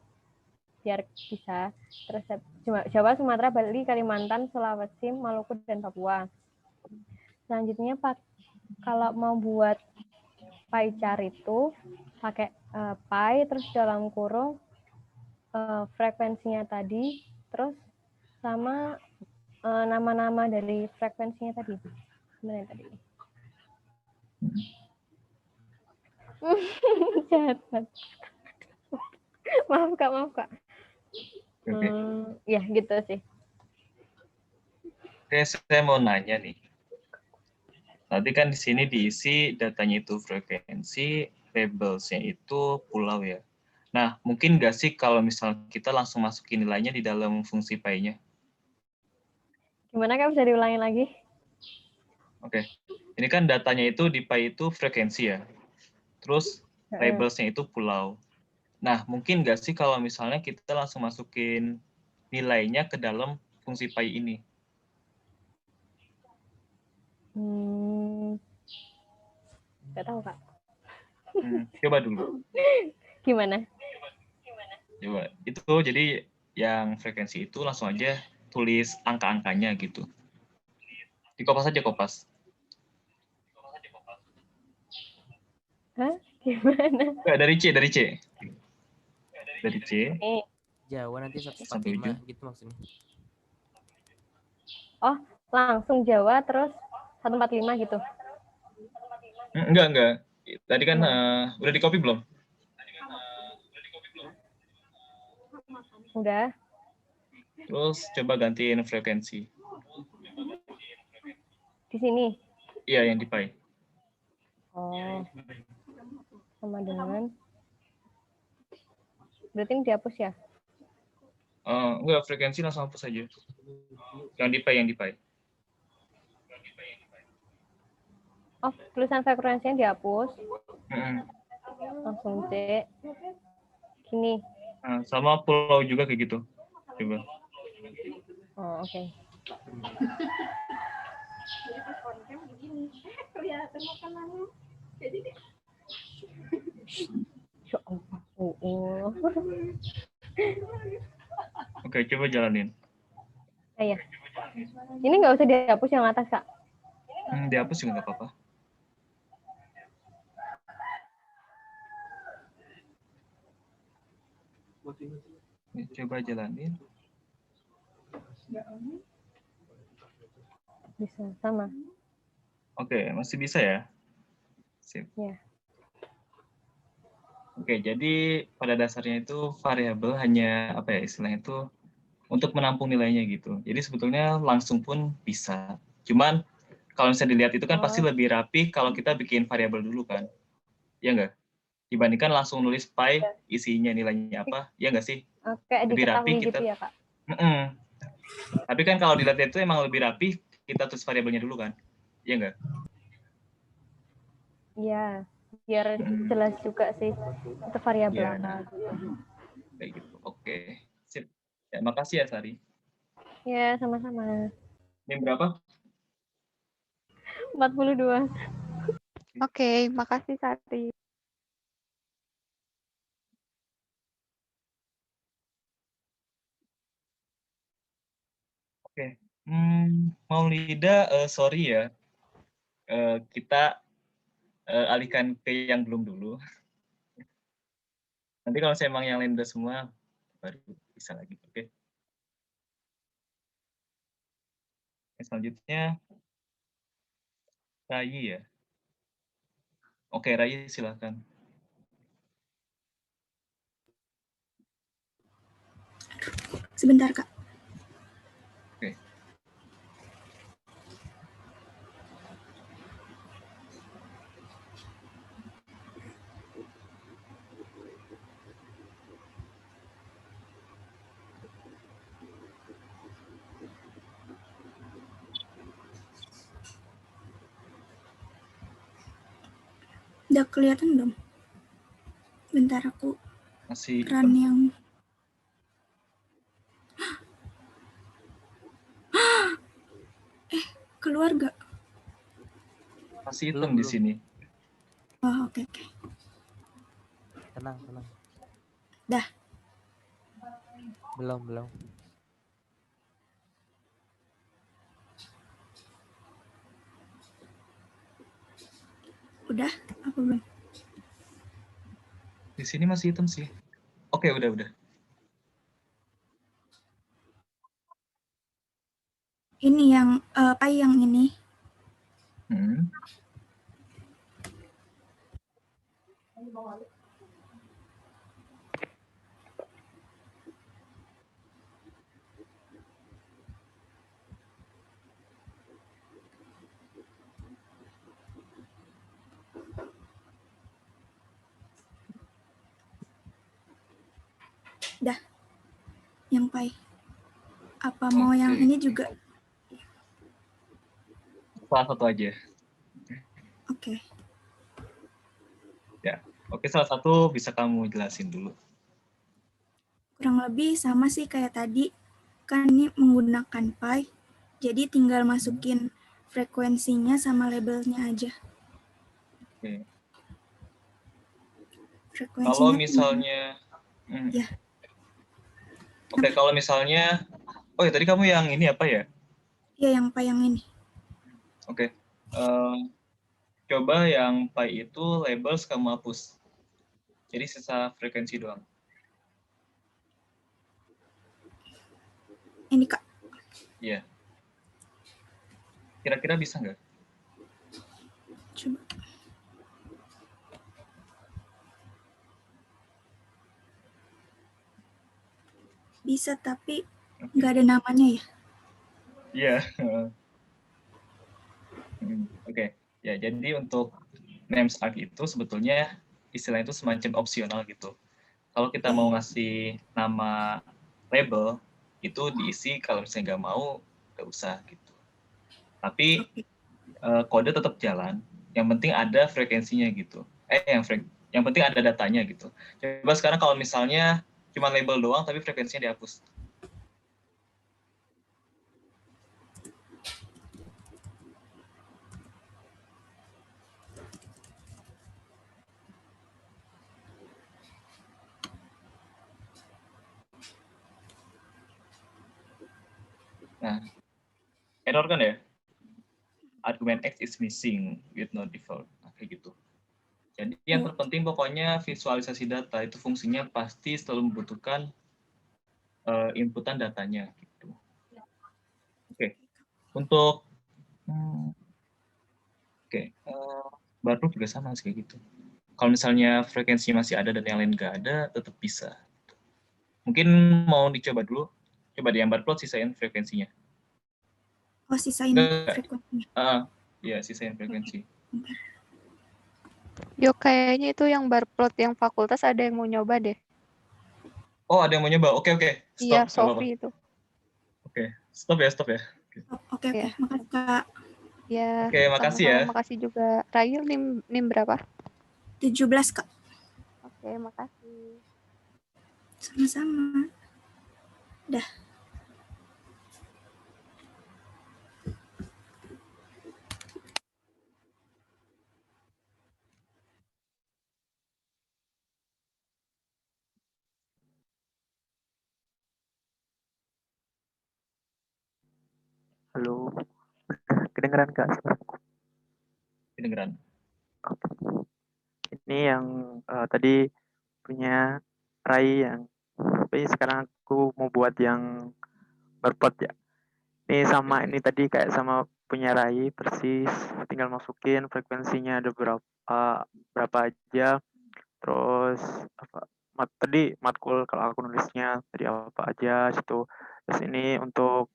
biar bisa. Terus Jawa, Sumatera, Bali, Kalimantan, Sulawesi, Maluku, dan Papua. Selanjutnya kalau mau buat pie chart itu pakai pie, terus dalam kurung frekuensinya tadi, terus sama nama-nama dari frekuensinya tadi. Gimana tadi? Jahat. Maaf Kak. Oke. Ya gitu sih. Oke, saya mau nanya nih. Tadi kan di sini diisi datanya itu frekuensi, labelsnya itu pulau ya. Nah, mungkin nggak sih kalau misal kita langsung masukin nilainya di dalam fungsi pi-nya? Gimana, Kak? Bisa diulangi lagi? Oke. Ini kan datanya itu di pi itu frekuensi ya. Terus labelsnya itu pulau. Nah, mungkin nggak sih kalau misalnya kita langsung masukin nilainya ke dalam fungsi pi ini? Nggak tahu, Kak. Coba dulu. Gimana? Coba. Itu jadi yang frekuensi itu langsung aja tulis angka-angkanya gitu. Dikopas aja, kopas. Hah? Gimana? Nggak, dari C. Dari C. Jawa nanti Sampai 145 gitu maksudnya. Oh, langsung Jawa terus 145 gitu. Enggak. Tadi kan udah di-copy belum? Udah. Terus coba gantiin frekuensi. Di sini? Iya, yang di pi. Oh. Sama dengan. Berarti ini dihapus ya? Enggak, frekuensi langsung hapus aja. Yang di pi. Oh, tulisan frekuensinya dihapus. Langsung C. Gini. Sama pulau juga kayak gitu. Coba. Oh, oke. Ya Allah. Oke, coba jalanin. Iya. Ini nggak usah dihapus yang atas, Kak. Dihapus juga nggak apa-apa. Coba jalanin. Bisa, sama. Oke, masih bisa ya? Sip. Ya. Oke, jadi pada dasarnya itu variabel hanya apa ya istilahnya itu untuk menampung nilainya gitu. Jadi sebetulnya langsung pun bisa. Cuman kalau misalnya dilihat itu kan pasti lebih rapi kalau kita bikin variabel dulu kan. Iya nggak? Dibandingkan langsung nulis pi isinya nilainya apa, ya nggak sih? Oke, Lebih rapi kita. gitu ya, Kak? Tapi kan kalau dilihat itu emang lebih rapi kita tulis variabelnya dulu kan. Iya nggak? Iya, biar jelas juga sih itu variabel Ya. apa. Kayak gitu. Oke. Sip. Ya, makasih ya Sari. Ya, sama-sama. Ini berapa? 42. Oke, makasih Sari. Oke. Maulida, sorry ya. Kita alihkan ke yang belum dulu. Nanti kalau saya emang yang lain udah semua, baru bisa lagi. Oke. Selanjutnya, Rayi ya. Oke, Rayi silakan. Sebentar, Kak. Oke. Udah kelihatan belum? Bentar aku Masih run yang keluar gak? masih hitam di sini. Oh, oke. Tenang. Dah. Belum. Udah? Apa belum? Di sini masih hitam sih. Oke, udah. Ini yang pi yang ini. Dah. Yang pi. Apa mau yang ini juga? Salah satu aja. Oke. Ya, oke, salah satu bisa kamu jelasin dulu. Kurang lebih sama sih kayak tadi. Kan ini menggunakan Pi, jadi tinggal masukin frekuensinya sama labelnya aja. Oke. Kalau Frekuensinya misalnya, ya. Oke, kalau misalnya, oh ya tadi kamu yang ini apa ya? Ya yang Pi yang ini. Oke, coba yang Pi itu label kamu hapus. Jadi sisa frekuensi doang. Ini Kak. Iya. Kira-kira bisa nggak? Coba. Bisa, tapi nggak ada namanya ya? Iya. Oke. Ya, jadi untuk names arc itu sebetulnya istilahnya itu semacam opsional gitu. Kalau kita mau ngasih nama label, itu diisi, kalau misalnya nggak mau, nggak usah gitu. Tapi kode tetap jalan. Yang penting ada frekuensinya gitu. Yang penting ada datanya gitu. Coba sekarang kalau misalnya cuma label doang, tapi frekuensinya dihapus. Nah, error kan ya? Argumen X is missing with no default. Nah, kayak gitu. Jadi yang terpenting pokoknya visualisasi data itu fungsinya pasti selalu membutuhkan inputan datanya. Gitu. Oke. Untuk baru juga sama sih kayak gitu. Kalau misalnya frekuensi masih ada dan yang lain nggak ada, tetap bisa. Mungkin mau dicoba dulu. Coba di yang bar plot sisain frekuensinya. Oh, sisain frekuensinya. Iya, sisain frekuensi. Yuk, kayaknya itu yang bar plot yang fakultas ada yang mau nyoba deh. Oh, ada yang mau nyoba? Oke. Stop. Iya, Sofi itu. Oke, stop ya. Oke. Makasih Kak. Ya, Oke, makasih ya. Makasih juga. Rayu, NIM berapa? 17 Kak. Oke, makasih. Sama-sama. Dah. Halo, kedengeran Kak? Kedengeran. Oke. Ini yang tadi punya Rai yang, tapi sekarang aku mau buat yang berpot ya. Ini sama ini tadi kayak sama punya Rai persis, tinggal masukin frekuensinya ada berapa aja, terus tadi matkul kalau aku nulisnya tadi apa aja situ. Terus ini untuk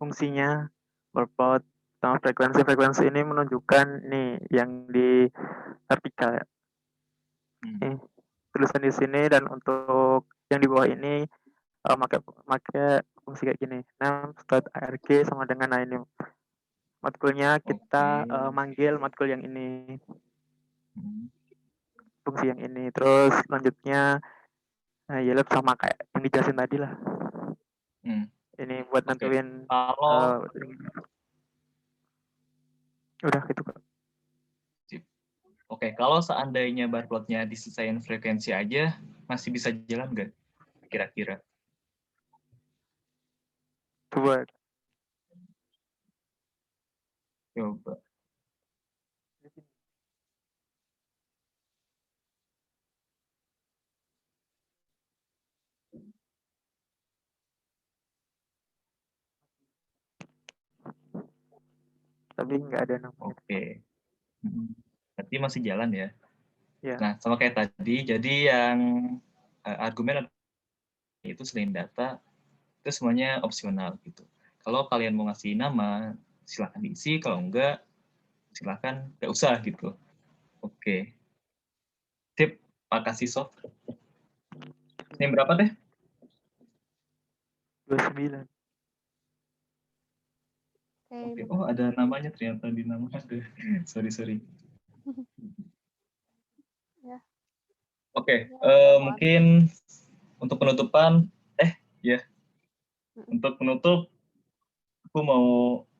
fungsinya berpot sama frekuensi ini menunjukkan nih yang di vertikal ya. Tulisan di sini, dan untuk yang di bawah ini pakai fungsi kayak gini. Arg sama dengan ini matkulnya kita manggil matkul yang ini, fungsi yang ini. Terus selanjutnya YLab sama kayak yang dijelasin tadi lah. Ini buat nentuin udah gitu Kak. Oke, kalau seandainya bar plotnya diselesain frekuensi aja, masih bisa jalan nggak? Kira-kira? Coba. Tapi nggak ada namanya. Oke. Berarti masih jalan ya? Ya. Nah, sama kayak tadi, jadi yang argumen itu selain data, itu semuanya opsional gitu. Kalau kalian mau ngasih nama, silahkan diisi. Kalau enggak, silahkan nggak usah gitu. Oke. Tip, makasih Sof. Ini berapa deh? 29. Oke. Oh, ada namanya ternyata di nama. Sorry. Oke, mungkin untuk penutupan, ya, untuk penutup, aku mau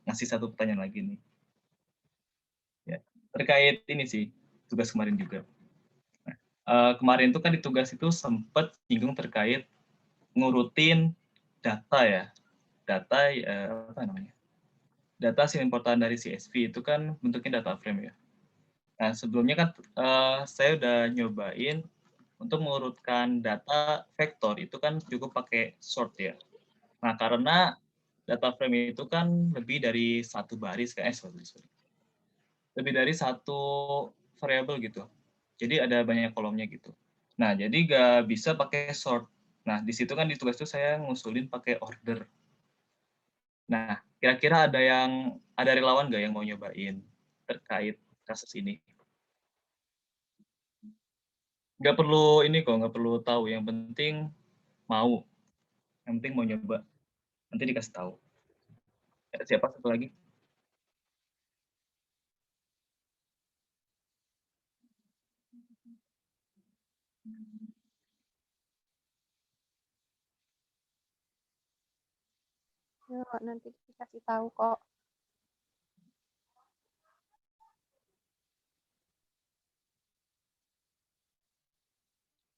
ngasih satu pertanyaan lagi nih. Ya, terkait ini sih, tugas kemarin juga. Kemarin itu kan di tugas itu sempat singgung terkait ngurutin data ya, data apa namanya? Data SIM importan dari CSV itu kan bentuknya data frame ya. Nah, sebelumnya kan saya udah nyobain untuk mengurutkan data vektor itu kan cukup pakai sort ya. Nah, karena data frame itu kan lebih dari satu baris kan, sorry. Lebih dari satu variabel gitu. Jadi ada banyak kolomnya gitu. Nah, jadi nggak bisa pakai sort. Nah, di situ kan di tugas itu saya ngusulin pakai order. Nah, kira-kira ada relawan nggak yang mau nyobain terkait kasus ini? Nggak perlu ini kok, nggak perlu tahu. Yang penting mau. Yang penting mau nyoba. Nanti dikasih tahu. Ya, siapa satu lagi? Yuk, nanti dikasih tahu kok.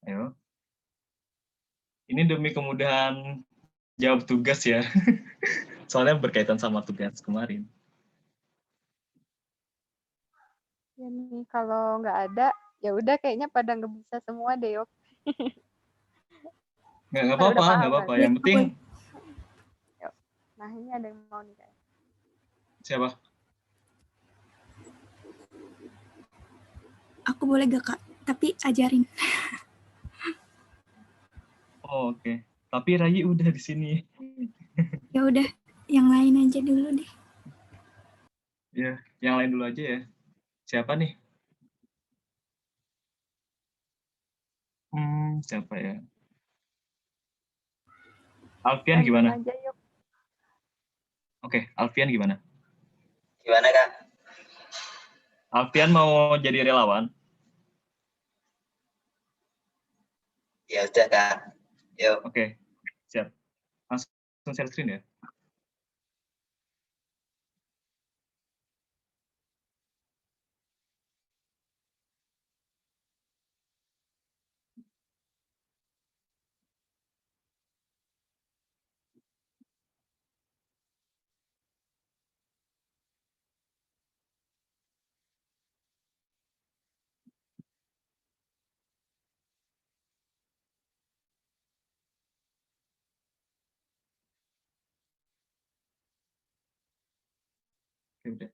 Ayo. Ini demi kemudahan jawab tugas ya. Soalnya berkaitan sama tugas kemarin. Ya nih, kalau nggak ada, ya udah kayaknya pada nggak bisa semua deh, Yok. Nggak Pada udah apa-apa, paham nggak apa-apa. berarti. Yang penting Yuk. Nah, ini ada yang mau nih, Kak. siapa? Aku boleh gak Kak? Tapi ajarin. Oh, oke. Tapi Rayi udah di sini. Ya udah, yang lain aja dulu deh. Ya, yang lain dulu aja ya. Siapa nih? Siapa ya? Alfian Bantuin gimana? aja, yuk. Oke, Alfian gimana? Gimana, Kak? Alfian mau jadi relawan? Ya udah, Kak. Yuk. Oke, siap. Langsung share screen ya? Oke, udah.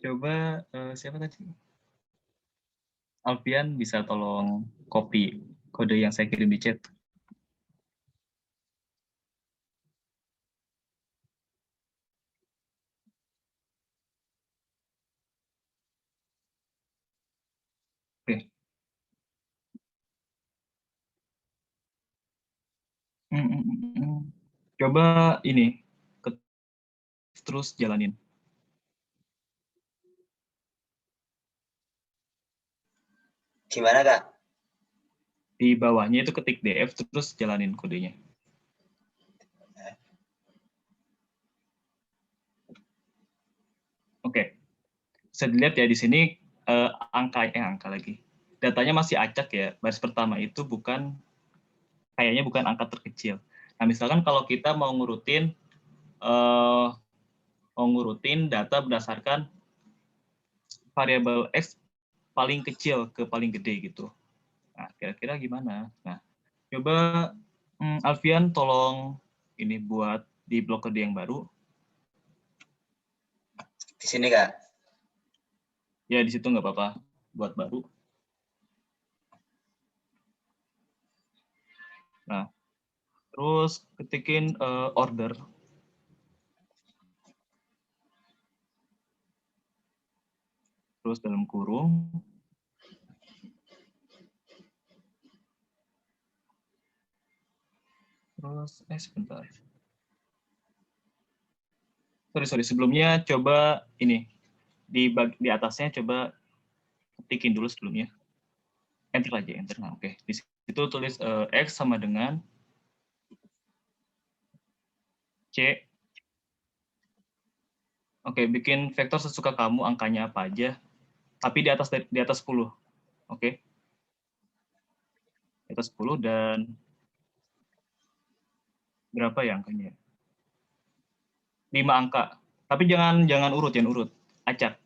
Coba siapa tadi? Alfian bisa tolong copy kode yang saya kirim di chat. Oke. Coba ini terus jalanin. Gimana, Kak? Di bawahnya itu ketik DF terus jalanin kodenya. Oke. Bisa dilihat ya di sini angka lagi. Datanya masih acak ya. Baris pertama itu kayaknya bukan angka terkecil. Nah, misalkan kalau kita mau ngurutin data berdasarkan variabel X paling kecil ke paling gede gitu. Nah, kira-kira gimana? Nah, coba Alfian tolong ini buat di blok kode yang baru. Di sini, Kak? Ya, di situ nggak apa-apa. Buat baru. Nah, terus ketikin order. Terus dalam kurung. Terus, sebentar. Sorry, sebelumnya coba ini, di atasnya coba ketikin dulu sebelumnya. Enter aja, enter. Nah, oke. Di situ tulis X sama dengan C. Oke, bikin vektor sesuka kamu, angkanya apa aja. Tapi di atas 10. Oke. Di atas 10 dan berapa ya angkanya? 5 angka. Tapi jangan urut, acak.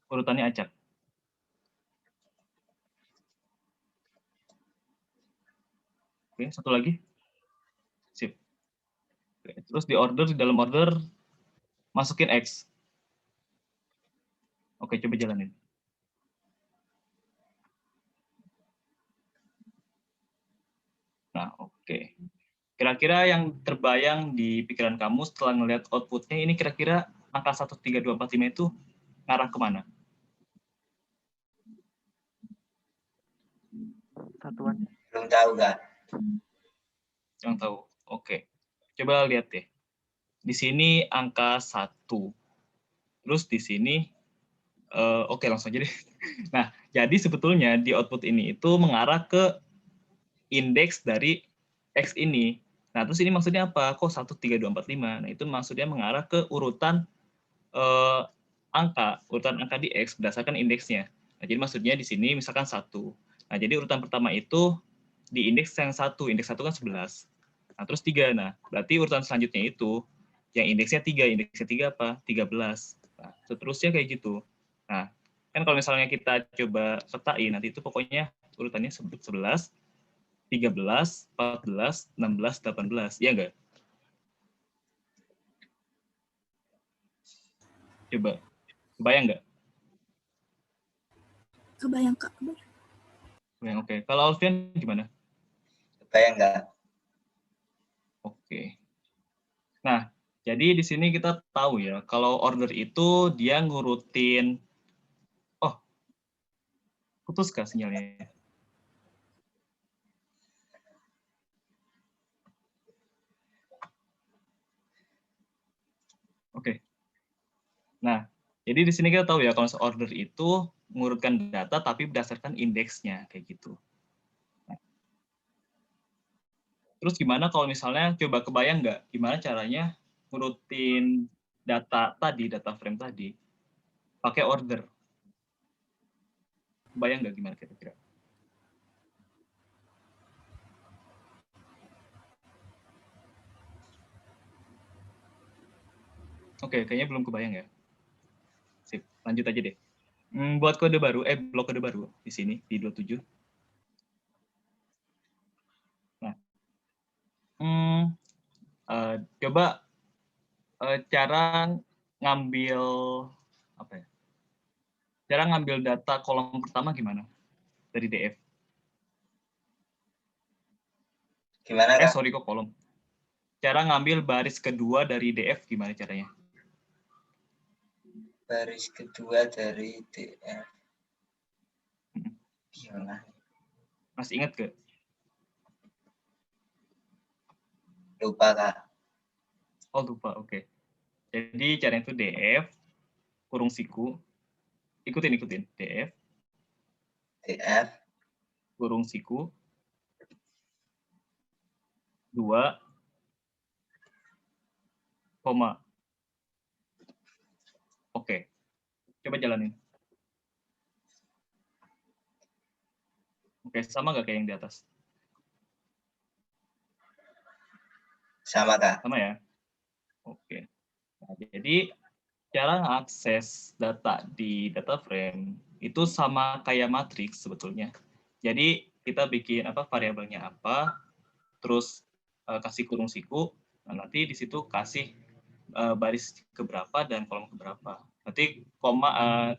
Urutannya acak. Oke, satu lagi. Sip. Oke, terus di dalam order masukin X. Oke, coba jalanin. Nah, oke. Kira-kira yang terbayang di pikiran kamu setelah ngelihat outputnya ini kira-kira angka 1, 3, 2, 4, 5 itu ngarah kemana? Satuan. Belum tahu, Kak. Yang tahu. Oke. Coba lihat deh. Di sini angka 1. Terus di sini, oke langsung aja deh. Nah, jadi sebetulnya di output ini itu mengarah ke indeks dari X ini. Nah, terus ini maksudnya apa? Kok 1, 3, 2, 4, 5? Nah, itu maksudnya mengarah ke urutan urutan angka di X berdasarkan indeksnya. Nah, jadi maksudnya di sini misalkan 1. Nah, jadi urutan pertama itu di indeks yang 1. Indeks 1 kan 11. Nah, terus 3. Nah, berarti urutan selanjutnya itu yang indeksnya 3. Indeksnya 3 apa? 13. Nah, seterusnya kayak gitu. Nah, kan kalau misalnya kita coba petain, nanti itu pokoknya urutannya 11, 13, 14, 16, 18. Iya nggak? Coba. Kebayang nggak? Kebayang, Kak. Kebayang, oke. Kalau Alfian gimana? Kebayang nggak? Oke. Nah, jadi di sini kita tahu ya, kalau order itu dia ngurutin... Oh, putus kah sinyalnya? Oke. Nah, jadi di sini kita tahu ya, kalau order itu mengurutkan data tapi berdasarkan indeksnya, kayak gitu. Nah, terus gimana kalau misalnya, coba kebayang nggak, gimana caranya ngurutin data tadi, data frame tadi, pakai order? Kebayang nggak gimana kira-kira? Oke, kayaknya belum kebayang ya. Sip, lanjut aja deh. Buat kode baru, blok kode baru di sini, di 27. Nah, coba cara ngambil, apa ya? Cara ngambil data kolom pertama gimana? Dari DF. Gimana, Kak? Sorry kok kolom. Cara ngambil baris kedua dari DF gimana caranya? Baris kedua dari DF. Gimana? Masih ingat gak? Lupa, Kak. Oh, lupa, oke. Jadi caranya itu DF, kurung siku. Ikutin. DF. DF. Kurung siku. 2, koma. Oke. Coba jalanin. Oke, sama nggak kayak yang di atas? Sama, Kak. Sama ya? Oke. Nah, jadi cara mengakses data di data frame itu sama kayak matriks sebetulnya. Jadi kita bikin variabelnya apa, terus kasih kurung siku, nah, nanti di situ kasih baris keberapa dan kolom keberapa. Nanti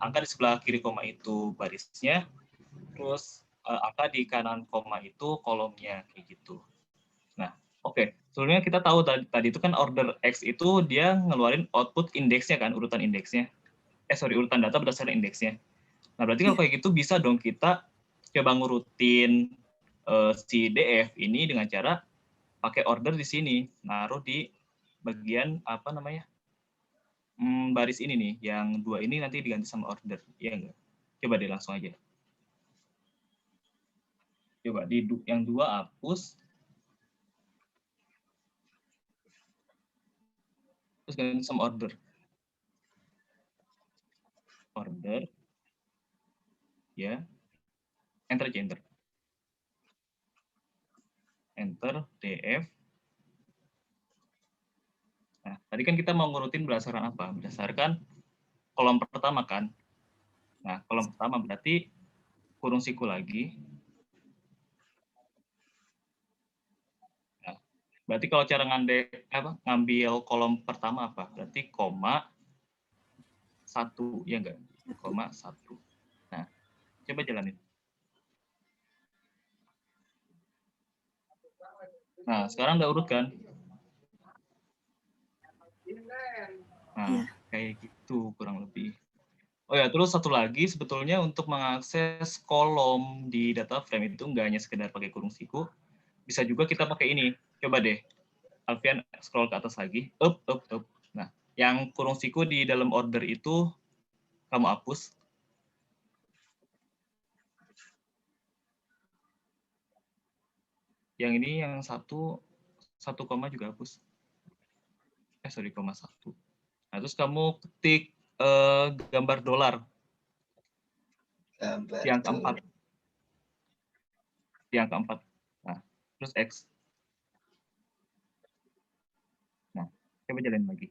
angka di sebelah kiri koma itu barisnya, terus angka di kanan koma itu kolomnya, kayak gitu. Nah, oke. Sebelumnya kita tahu tadi itu kan order X itu dia ngeluarin output indeksnya kan, urutan indeksnya. Urutan data berdasarkan indeksnya. Nah, berarti kalau kayak gitu bisa dong kita coba ngurutin si DF ini dengan cara pakai order di sini, naruh di bagian apa namanya baris ini nih, yang 2 ini nanti diganti sama order, ya enggak? Coba deh langsung aja. Coba di yang 2 hapus, terus ganti sama order. Order, ya, enter aja, enter. Enter, DF. Nah, tadi kan kita mau ngurutin berdasarkan apa? Berdasarkan kolom pertama kan? Nah, kolom pertama berarti kurung siku lagi. Nah, berarti kalau cara ngambil kolom pertama apa? Berarti koma 1, ya enggak? Koma 1. Nah, coba jalanin. Nah, sekarang udah urut kan? Nah, kayak gitu kurang lebih. Oh ya, terus satu lagi sebetulnya untuk mengakses kolom di data frame itu nggak hanya sekedar pakai kurung siku, bisa juga kita pakai ini. Coba deh, Alfian scroll ke atas lagi. Up. Nah, yang kurung siku di dalam order itu kamu hapus. Yang ini yang 1 koma juga hapus. Sorry, koma 1. Nah, terus kamu ketik gambar dolar. Yang keempat. Yang keempat. Nah, terus X. Nah, coba jalanin lagi.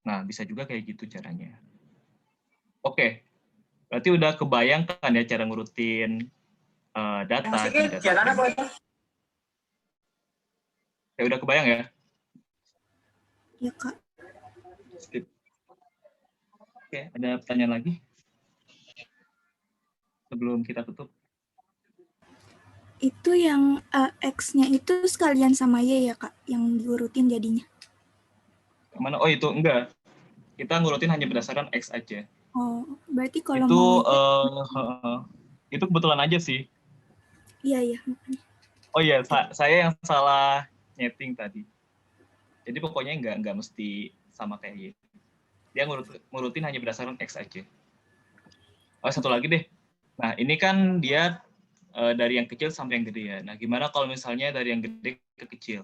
Nah, bisa juga kayak gitu caranya. Oke. Berarti udah kebayangkan ya cara ngurutin data. Ya udah kebayang ya? Ya, Kak. Skip. Oke, ada pertanyaan lagi? Sebelum kita tutup. Itu yang X-nya itu sekalian sama Y ya, Kak? Yang diurutin jadinya. Mana? Oh, itu enggak. Kita ngurutin hanya berdasarkan X aja. Oh, berarti kalau Itu mau itu kebetulan aja sih. Iya. Oh iya, saya yang salah nyeting tadi. Jadi pokoknya nggak mesti sama kayak Y. Dia ngurutin hanya berdasarkan X aja. Oh, satu lagi deh. Nah, ini kan dia dari yang kecil sampai yang gede ya. Nah, gimana kalau misalnya dari yang gede ke kecil?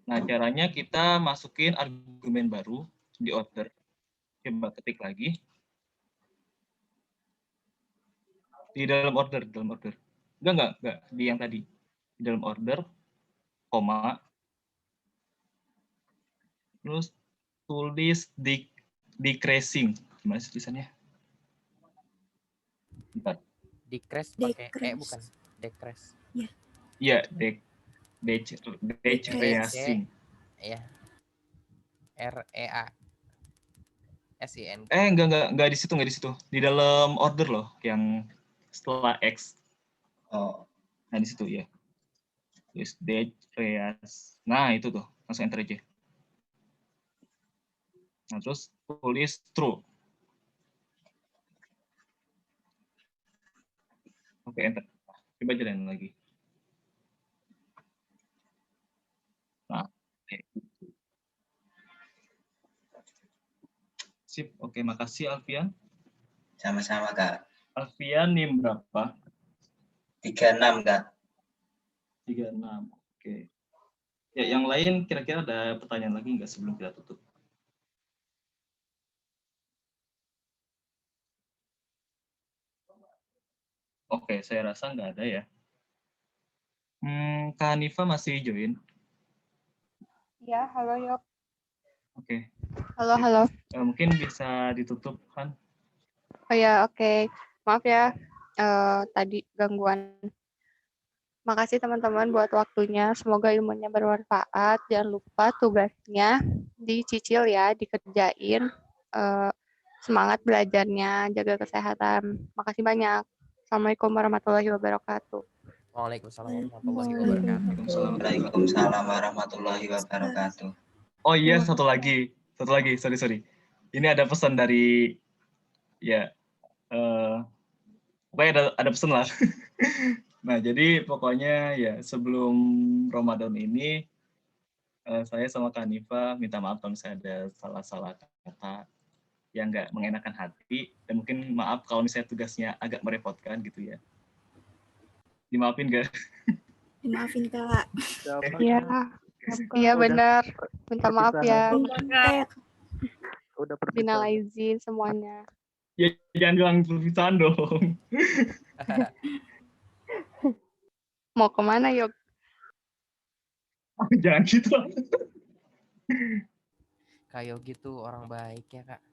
Nah, caranya kita masukin argumen baru di order. Coba ketik lagi. Di dalam order. Enggak. Di yang tadi. Di dalam order, koma. Terus tulis decreasing. Gimana sih tulisannya? Bentar. Decrease pakai bukan? Decrease. Iya, decreasing. Iya. REA. SIN. Enggak di situ. Di dalam order loh, yang setelah X. Oh. Nah, di situ ya. Terus decrease. Nah, itu tuh. Langsung enter aja. Nah, terus tulis true. Oke, enter. Coba jalanin lagi. Nah, sip. Oke, makasih Alfian. Sama-sama, Kak. Alfian NIM berapa? 36, Kak. 36. Oke. Ya, yang lain kira-kira ada pertanyaan lagi nggak sebelum kita tutup? Oke, saya rasa nggak ada ya. Kak Hanifa masih join? Ya, halo Yok. Oke. Halo. Mungkin bisa ditutup kan? Oh ya, oke. Maaf ya, tadi gangguan. Makasih teman-teman buat waktunya. Semoga ilmunya bermanfaat. Jangan lupa tugasnya dicicil ya, dikerjain. Semangat belajarnya, jaga kesehatan. Makasih banyak. Assalamualaikum warahmatullahi wabarakatuh. Waalaikumsalam warahmatullahi wabarakatuh. Waalaikumsalam warahmatullahi wabarakatuh. Oh iya, satu lagi. Sorry. Ini ada pesan dari Pokoknya ada pesan lah. Nah, jadi pokoknya ya sebelum Ramadan ini saya sama Kak Nifa minta maaf kalau misalnya ada salah-salah kata yang nggak mengenakan hati, dan mungkin maaf kalau misalnya tugasnya agak merepotkan gitu ya. Dimaafin nggak? Dimaafin Kak. Iya. Iya benar. Minta maaf ya. Udah Minal aizin semuanya. Ya jangan bilang perpisahan dong. Mau kemana yuk? Jangan gitu. Kak Yogi tuh orang baik ya Kak.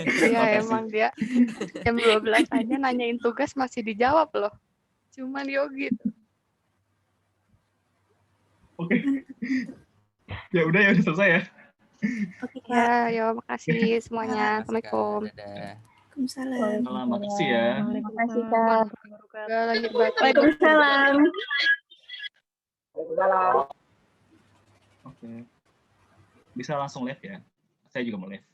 Iya emang dia jam 12 aja nanyain tugas masih dijawab loh. Cuman Yogi. Oke. Ya udah selesai ya. Oke Kak. Ya, yo makasih semuanya. Assalamualaikum. Waalaikumsalam. Makasih ya. Makasih Kak. Lanjut baca. Waalaikumsalam. Oke. Bisa langsung live ya. Saya juga mau live.